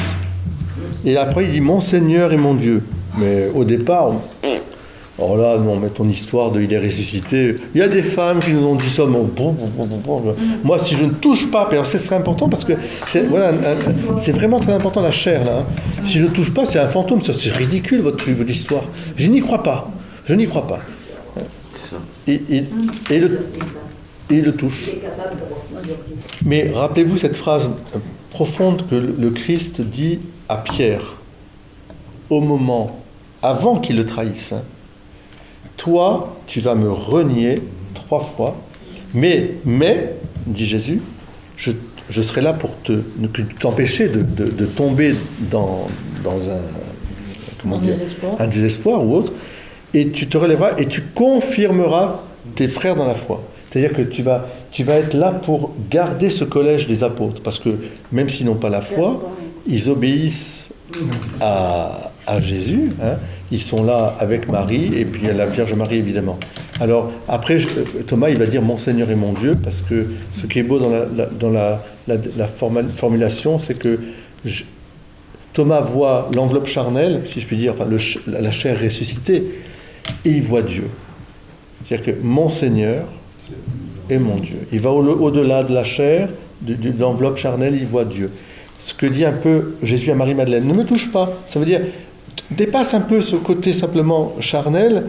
Et après, il dit « Mon Seigneur et mon Dieu ». Mais au départ, Alors là, non, mais ton histoire de il est ressuscité, il y a des femmes qui nous ont dit ça, mais moi, si je ne touche pas, alors c'est très important parce que c'est vraiment très important la chair, là. Hein. Si je ne touche pas, c'est un fantôme, ça, c'est ridicule votre histoire. Je n'y crois pas. Je n'y crois pas. Et il le touche. Mais rappelez-vous cette phrase profonde que le Christ dit à Pierre, au moment, avant qu'il le trahisse. Hein. Toi, tu vas me renier 3 fois, mais, dit Jésus, je serai là pour t'empêcher de tomber dans un désespoir ou autre, et tu te relèveras et tu confirmeras tes frères dans la foi. C'est-à-dire que tu vas être là pour garder ce collège des apôtres, parce que même s'ils n'ont pas la foi, ils obéissent à Jésus, hein. Ils sont là avec Marie, et puis la Vierge Marie, évidemment. Alors, après, Thomas, il va dire « Mon Seigneur et mon Dieu », parce que ce qui est beau dans la formulation, c'est que Thomas voit l'enveloppe charnelle, si je puis dire, enfin, la chair ressuscitée, et il voit Dieu. C'est-à-dire que « Mon Seigneur et mon Dieu ». Il va au-delà de la chair, de l'enveloppe charnelle, il voit Dieu. Ce que dit un peu Jésus à Marie-Madeleine, « Ne me touche pas ». Ça veut dire... Dépasse un peu ce côté simplement charnel,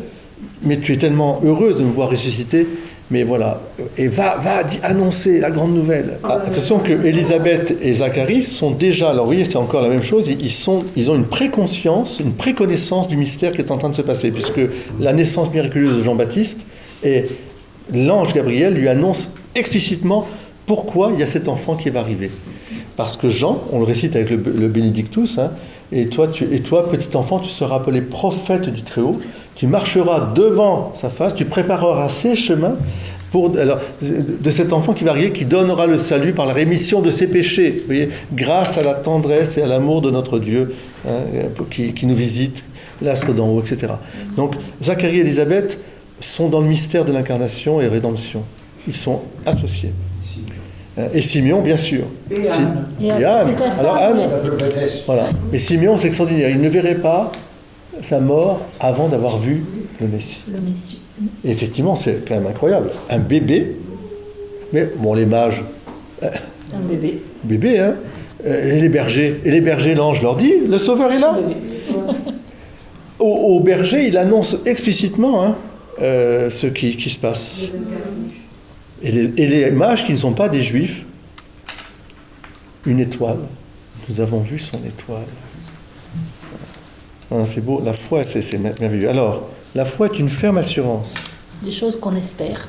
mais tu es tellement heureuse de me voir ressusciter, mais voilà, et va annoncer la grande nouvelle. Attention que Élisabeth et Zacharie sont déjà, alors vous voyez, c'est encore la même chose, ils ont une préconscience, une préconnaissance du mystère qui est en train de se passer, puisque la naissance miraculeuse de Jean-Baptiste, et l'ange Gabriel lui annonce explicitement pourquoi il y a cet enfant qui va arriver. Parce que Jean, on le récite avec le Benedictus, hein, et toi, petit enfant, tu seras appelé prophète du Très-Haut, tu marcheras devant sa face, tu prépareras ses chemins de cet enfant qui va arriver, qui donnera le salut par la rémission de ses péchés, vous voyez, grâce à la tendresse et à l'amour de notre Dieu, hein, qui nous visite, l'astre d'en haut, etc. Donc, Zacharie et Élisabeth sont dans le mystère de l'incarnation et rédemption. Ils sont associés. Et Simeon, bien sûr. Et Anne. Et Anne. Alors Anne, voilà. Et Simeon, c'est extraordinaire. Il ne verrait pas sa mort avant d'avoir vu le Messie. Et effectivement, c'est quand même incroyable. Un bébé, mais bon, les mages... Un bébé. Bébé, hein. Et les bergers, l'ange leur dit, le Sauveur est là. Au berger, il annonce explicitement ce qui se passe. Et les mages qui ne sont pas des juifs, une étoile. Nous avons vu son étoile. Ah, c'est beau, la foi, c'est merveilleux. Alors, la foi est une ferme assurance. Des choses qu'on espère.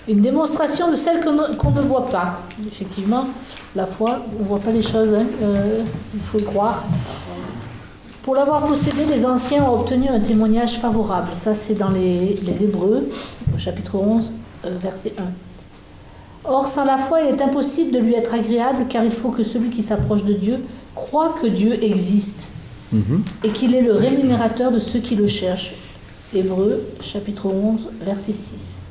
Une démonstration de celles qu'on ne voit pas. Effectivement, la foi, on ne voit pas les choses, hein. Il faut y croire. Pour l'avoir possédé, les anciens ont obtenu un témoignage favorable. Ça, c'est dans les Hébreux, au chapitre 11. Verset 1. Or, sans la foi, il est impossible de lui être agréable, car il faut que celui qui s'approche de Dieu croit que Dieu existe et qu'il est le rémunérateur de ceux qui le cherchent. Hébreux, chapitre 11, verset 6.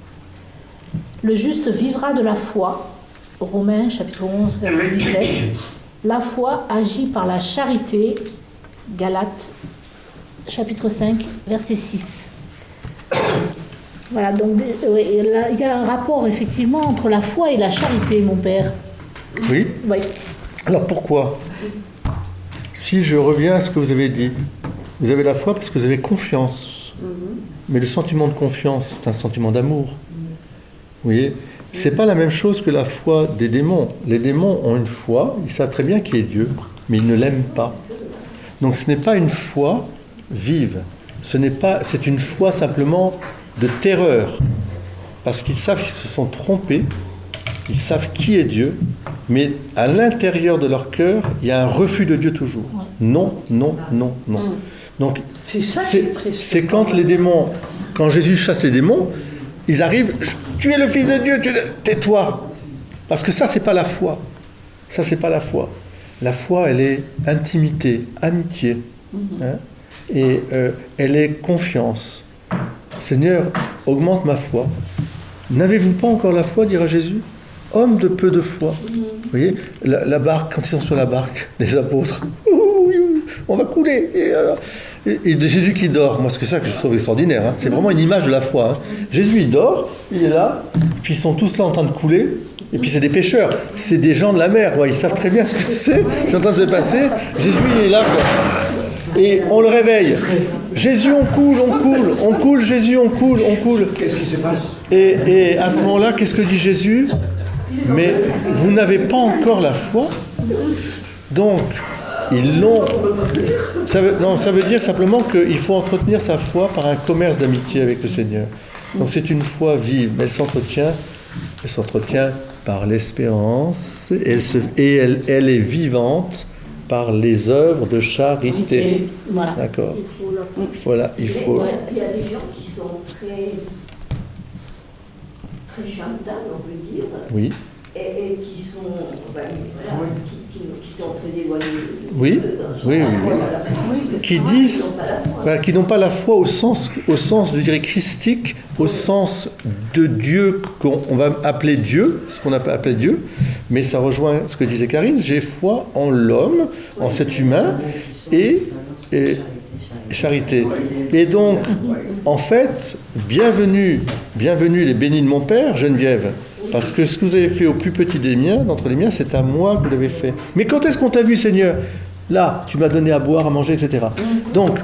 Le juste vivra de la foi. Romains, chapitre 11, verset 17. La foi agit par la charité. Galates, chapitre 5, verset 6. Voilà, donc il y a un rapport effectivement entre la foi et la charité, mon père. Oui. Oui. Alors pourquoi ? Si je reviens à ce que vous avez dit, vous avez la foi parce que vous avez confiance. Mais le sentiment de confiance, c'est un sentiment d'amour. Vous voyez ? C'est pas la même chose que la foi des démons. Les démons ont une foi, ils savent très bien qui est Dieu, mais ils ne l'aiment pas. Donc ce n'est pas une foi vive. C'est une foi simplement de terreur, parce qu'ils savent qu'ils se sont trompés, ils savent qui est Dieu, mais à l'intérieur de leur cœur, il y a un refus de Dieu toujours. Non, non, non, non. Donc, c'est quand les démons, quand Jésus chasse les démons, ils arrivent, tu es le Fils de Dieu, tais-toi. Parce que ça, c'est pas la foi. Ça, c'est pas la foi. La foi, elle est intimité, amitié. Hein, et elle est confiance. Seigneur, augmente ma foi. N'avez-vous pas encore la foi, dira Jésus ? Homme de peu de foi. Vous voyez, la barque, quand ils sont sur la barque, les apôtres, on va couler. et de Jésus qui dort. Moi, c'est ça que je trouve extraordinaire. Hein. C'est vraiment une image de la foi. Hein. Jésus, il dort, il est là, puis ils sont tous là en train de couler. Et puis c'est des pêcheurs, c'est des gens de la mer. Ouais, ils savent très bien ce que c'est en train de se passer. Jésus, il est là, quoi. Et on le réveille. Jésus, on coule, Jésus, on coule. Qu'est-ce qui se passe? Et à ce moment-là, qu'est-ce que dit Jésus? Mais vous n'avez pas encore la foi. Donc, ils l'ont. Ça veut dire simplement qu'il faut entretenir sa foi par un commerce d'amitié avec le Seigneur. Donc c'est une foi vive, mais elle s'entretient par l'espérance et elle est vivante par les œuvres de charité. Voilà. D'accord. Voilà, il faut. Il y a des gens qui sont très charitables, on peut dire. Oui. Et qui sont, qui sont très éloignés. Oui. Qui disent, qui n'ont pas la foi au sens, je dirais, christique, au sens de Dieu qu'on va appeler Dieu, ce qu'on appelle Dieu, mais ça rejoint ce que disait Karine. J'ai foi en l'homme, en cet humain, et charité. Et donc, en fait, bienvenue les bénis de mon Père, Geneviève. Parce que ce que vous avez fait au plus petit d'entre les miens, c'est à moi que vous l'avez fait. Mais quand est-ce qu'on t'a vu, Seigneur? Là, tu m'as donné à boire, à manger, etc. Donc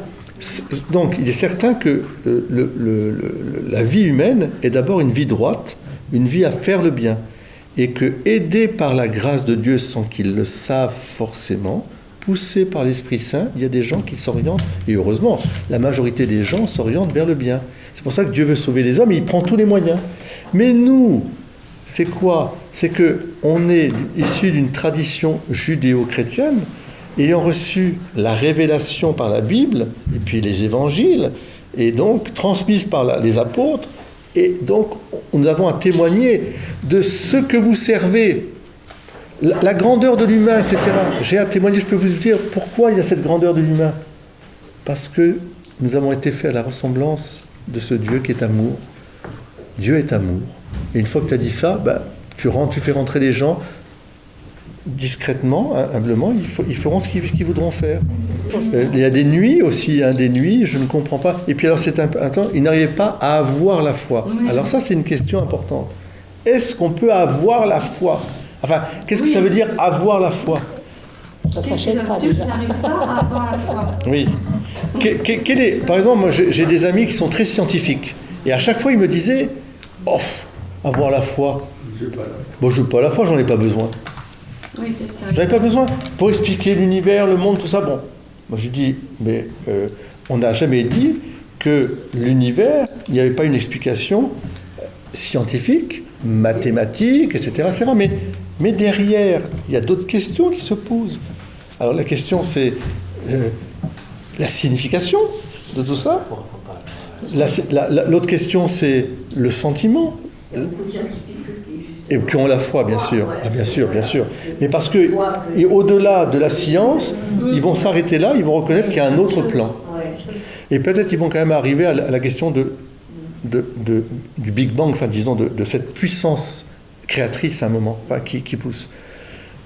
il est certain que la vie humaine est d'abord une vie droite, une vie à faire le bien. Et que, aidés par la grâce de Dieu sans qu'ils le savent forcément, poussés par l'Esprit Saint, il y a des gens qui s'orientent, et heureusement, la majorité des gens s'orientent vers le bien. C'est pour ça que Dieu veut sauver les hommes, et il prend tous les moyens. Mais nous, c'est quoi? C'est qu'on est issu d'une tradition judéo-chrétienne, ayant reçu la révélation par la Bible, et puis les évangiles, et donc transmise par les apôtres, et donc nous avons à témoigner de ce que vous servez, la grandeur de l'humain, etc. J'ai à témoigner, je peux vous dire pourquoi il y a cette grandeur de l'humain. Parce que nous avons été faits à la ressemblance de ce Dieu qui est amour. Dieu est amour. Et une fois que tu as dit ça, tu fais rentrer les gens discrètement, humblement, ils feront ce qu'ils voudront faire. Il y a des nuits aussi, des nuits, je ne comprends pas. Et puis alors, c'est un temps, ils n'arrivaient pas à avoir la foi. Alors ça, c'est une question importante. Est-ce qu'on peut avoir la foi? Enfin, qu'est-ce que ça veut dire avoir la foi? Ça ne s'achète pas déjà. Tu n'arrives pas à avoir la foi. Oui. Par exemple, moi, j'ai des amis qui sont très scientifiques. Et à chaque fois, ils me disaient, avoir la foi. Bon, je n'ai pas la foi, j'en ai pas besoin. Oui, c'est ça. J'en ai pas besoin. Pour expliquer l'univers, le monde, tout ça, bon. Moi, je dis, mais on n'a jamais dit que l'univers, il n'y avait pas une explication scientifique, mathématique, etc. Mais derrière, il y a d'autres questions qui se posent. Alors la question, c'est la signification de tout ça. L'autre question, c'est le sentiment. Et qui ont la foi, bien sûr. Ah, bien sûr. Mais parce que, et au-delà de la science, ils vont s'arrêter là, ils vont reconnaître qu'il y a un autre plan. Et peut-être qu'ils vont quand même arriver à la question du Big Bang, enfin disons de cette puissance créatrice à un moment, qui pousse.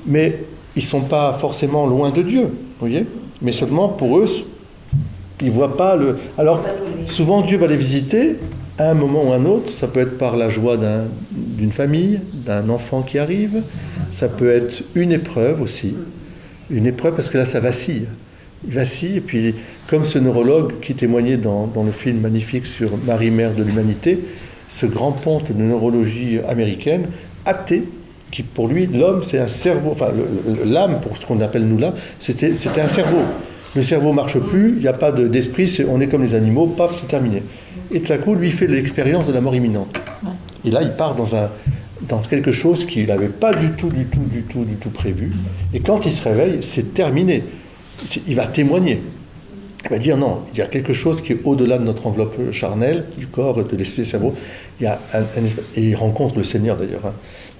Mais ils ne sont pas forcément loin de Dieu, vous voyez. Mais seulement pour eux, ils ne voient pas le... Alors, souvent Dieu va les visiter à un moment ou un autre. Ça peut être par la joie d'une famille, d'un enfant qui arrive. Ça peut être une épreuve aussi. Une épreuve parce que là, ça vacille. Il vacille, et puis comme ce neurologue qui témoignait dans le film magnifique sur Marie, mère de l'humanité, ce grand ponte de neurologie américaine, athée, qui pour lui, l'homme, c'est un cerveau, enfin l'âme, pour ce qu'on appelle nous l'âme, c'était un cerveau. Le cerveau ne marche plus, il n'y a pas d'esprit, on est comme les animaux, paf, c'est terminé. Et tout à coup, lui, il fait l'expérience de la mort imminente. Et là, il part dans quelque chose qu'il n'avait pas du tout prévu. Et quand il se réveille, c'est terminé. Il va témoigner. Il va dire non, il y a quelque chose qui est au-delà de notre enveloppe charnelle, du corps, de l'esprit, du cerveau. Il y a et il rencontre le Seigneur d'ailleurs.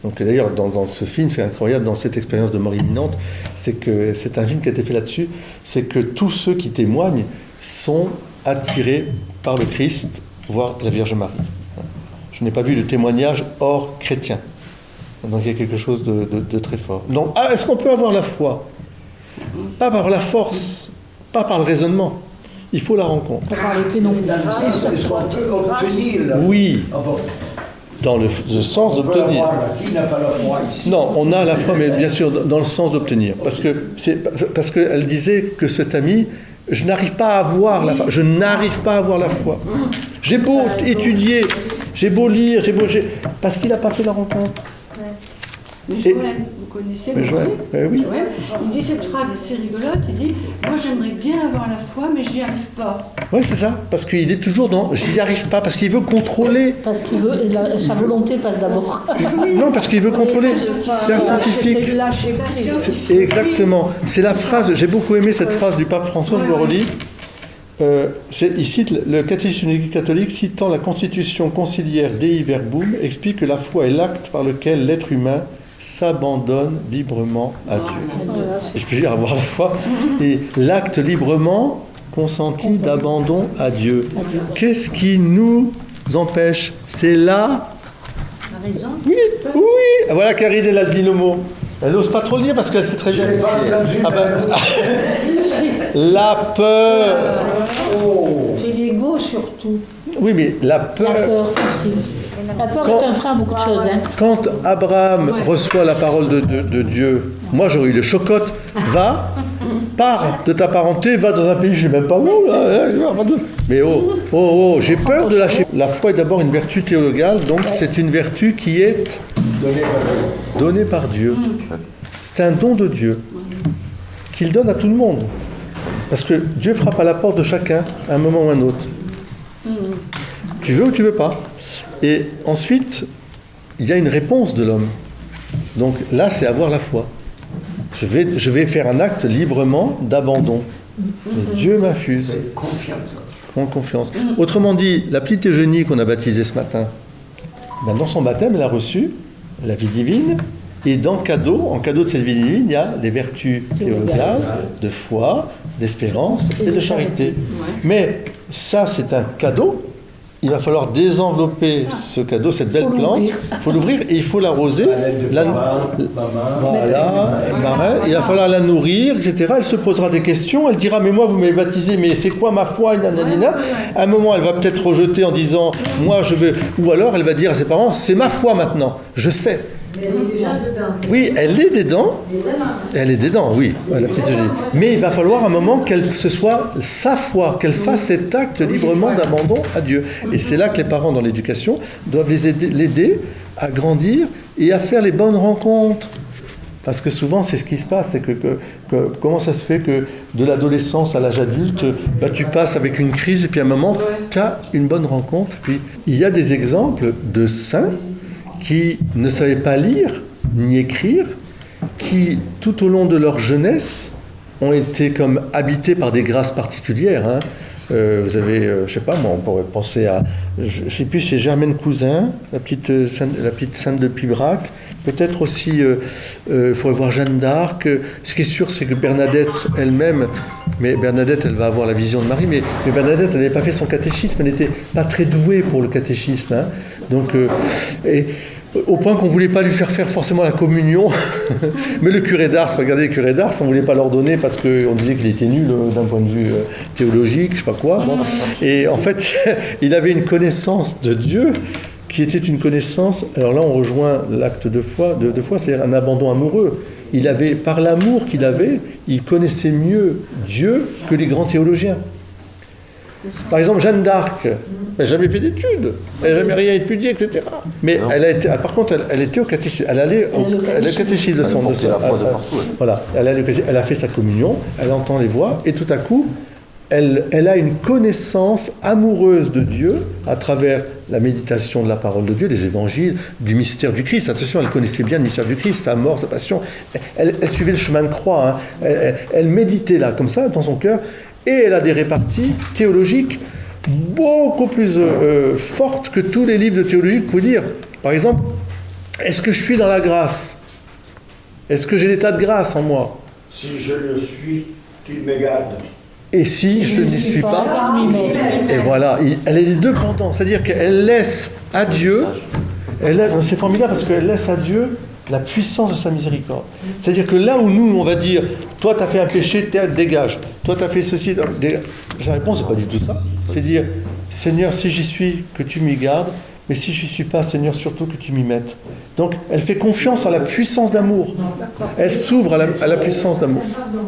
Donc d'ailleurs, dans ce film, c'est incroyable, dans cette expérience de mort imminente, c'est un film qui a été fait là-dessus, c'est que tous ceux qui témoignent sont attirés par le Christ, voire la Vierge Marie. Je n'ai pas vu de témoignage hors chrétien. Donc il y a quelque chose de très fort. Donc, est-ce qu'on peut avoir la foi? Pas par la force, pas par le raisonnement, il faut la rencontre. Pas par l'épée non plus. Dans le sens, est-ce qu'on peut obtenir la foi? Oui, Ah bon. dans le sens On peut d'obtenir. l'avoir, là. Qui n'a pas la foi ici? Non, on a la foi, mais bien sûr dans le sens d'obtenir. Parce qu'elle disait que cet ami, je n'arrive pas à avoir la foi. Je n'arrive pas à avoir la foi. J'ai beau étudier, j'ai beau lire, parce qu'il n'a pas fait la rencontre. Mais Et- Joël, vous connaissez Mais le Joël, mari oui. Joël, il dit cette phrase assez rigolote, il dit « Moi j'aimerais bien avoir la foi, mais je n'y arrive pas. Oui, c'est ça. Parce qu'il est toujours dans je n'y arrive pas, parce qu'il veut contrôler. Parce qu'il veut, sa volonté passe d'abord. Non, parce qu'il veut contrôler. C'est un scientifique. C'est lâcher prise. C'est- Exactement. C'est la phrase, j'ai beaucoup aimé cette phrase du pape François, je le relis. Il cite le catéchisme catholique citant la constitution conciliaire Dei Verbum, explique que la foi est l'acte par lequel l'être humain s'abandonne librement à Dieu. Et je peux dire avoir la foi. Et l'acte librement consenti d'abandon à Dieu. Qu'est-ce qui nous empêche? C'est là. La raison. Oui, oui. Voilà Karine, elle a dit le mot. Elle n'ose pas trop le dire parce qu'elle sait très bien. J'ai pas entendu, Ah ben, la peur. C'est l'ego surtout. Oui, mais la La peur. peur aussi. La peur est un frein à beaucoup de choses. Hein. Quand Abraham reçoit la parole de Dieu, moi j'aurais eu le chocotte, va, pars de ta parenté, va dans un pays, je ne sais même pas où, là, mais j'ai peur de lâcher. La foi est d'abord une vertu théologale, donc c'est une vertu qui est donnée par Dieu. C'est un don de Dieu, qu'il donne à tout le monde. Parce que Dieu frappe à la porte de chacun à un moment ou à un autre. Tu veux ou tu veux pas. Et ensuite, il y a une réponse de l'homme. Donc là, c'est avoir la foi. Je vais faire un acte librement d'abandon. Mais Dieu m'infuse Confiance. en confiance. Autrement dit, la petite Eugénie qu'on a baptisée ce matin, ben dans son baptême, elle a reçu la vie divine. Et en cadeau de cette vie divine, il y a des vertus théologales, de foi, d'espérance et de charité. Mais ça, c'est un cadeau. Il va falloir désenvelopper ce cadeau, cette belle plante. Il faut l'ouvrir et il faut l'arroser. Il va falloir la nourrir, etc. Elle se posera des questions. Elle dira, mais moi, vous m'avez baptisé, mais c'est quoi ma foi? À un moment, elle va peut-être rejeter en disant, moi, je veux. Ou alors, elle va dire à ses parents, c'est ma foi maintenant. Je sais. Mais elle est déjà dedans. Oui, elle est dedans. Elle est dedans, oui, la petite Eugénie. Mais il va falloir un moment qu'elle ce soit sa foi, qu'elle fasse cet acte librement d'abandon à Dieu. Et c'est là que les parents dans l'éducation doivent l'aider à grandir et à faire les bonnes rencontres. Parce que souvent, c'est ce qui se passe, c'est que comment ça se fait que de l'adolescence à l'âge adulte, tu passes avec une crise et puis à un moment, tu as une bonne rencontre. Puis il y a des exemples de saints qui ne savaient pas lire ni écrire, qui tout au long de leur jeunesse ont été comme habités par des grâces particulières. Hein. Vous avez, je sais pas moi, on pourrait penser à, je sais plus, c'est Germaine Cousin, la petite sainte de Pibrac. Peut-être aussi, il faudrait voir Jeanne d'Arc. Ce qui est sûr, c'est que Bernadette elle-même, mais Bernadette, elle va avoir la vision de Marie, mais Bernadette, elle n'avait pas fait son catéchisme, elle n'était pas très douée pour le catéchisme. Hein. Donc, au point qu'on ne voulait pas lui faire forcément la communion. Mais le curé d'Ars, regardez le curé d'Ars, on ne voulait pas l'ordonner parce qu'on disait qu'il était nul d'un point de vue théologique, je ne sais pas quoi. Bon. Et en fait, il avait une connaissance de Dieu qui était une connaissance, alors là on rejoint l'acte de foi, c'est-à-dire un abandon amoureux. Il avait, par l'amour qu'il avait, il connaissait mieux Dieu que les grands théologiens. Par exemple, Jeanne d'Arc, elle n'a jamais fait d'études, elle n'a jamais rien étudié, etc. Mais elle a été, par contre, elle était au catéchisme, elle allait au catéchisme de son... la foi de partout. Voilà, elle a fait sa communion, elle entend les voix, et tout à coup, elle a une connaissance amoureuse de Dieu à travers la méditation de la parole de Dieu, des évangiles, du mystère du Christ. Attention, elle connaissait bien le mystère du Christ, sa mort, sa passion. Elle suivait le chemin de croix. Hein. Elle méditait là, comme ça, dans son cœur. Et elle a des réparties théologiques beaucoup plus fortes que tous les livres de théologie que vous pouvez lire. Par exemple, est-ce que je suis dans la grâce? Est-ce que j'ai l'état de grâce en moi? Si je le suis, qu'il me garde. Et si je n'y suis pas, et voilà, elle est les deux pendant, c'est-à-dire qu'elle laisse à Dieu, c'est formidable parce qu'elle laisse à Dieu la puissance de sa miséricorde. C'est-à-dire que là où nous, on va dire, toi, tu as fait un péché, dégage. Toi, tu as fait ceci, dégage. Sa réponse, c'est pas du tout ça. C'est dire, Seigneur, si j'y suis, que tu m'y gardes, mais si je n'y suis pas, Seigneur, surtout que tu m'y mettes. Donc, elle fait confiance à la puissance d'amour. Elle s'ouvre à la puissance d'amour. Pardon.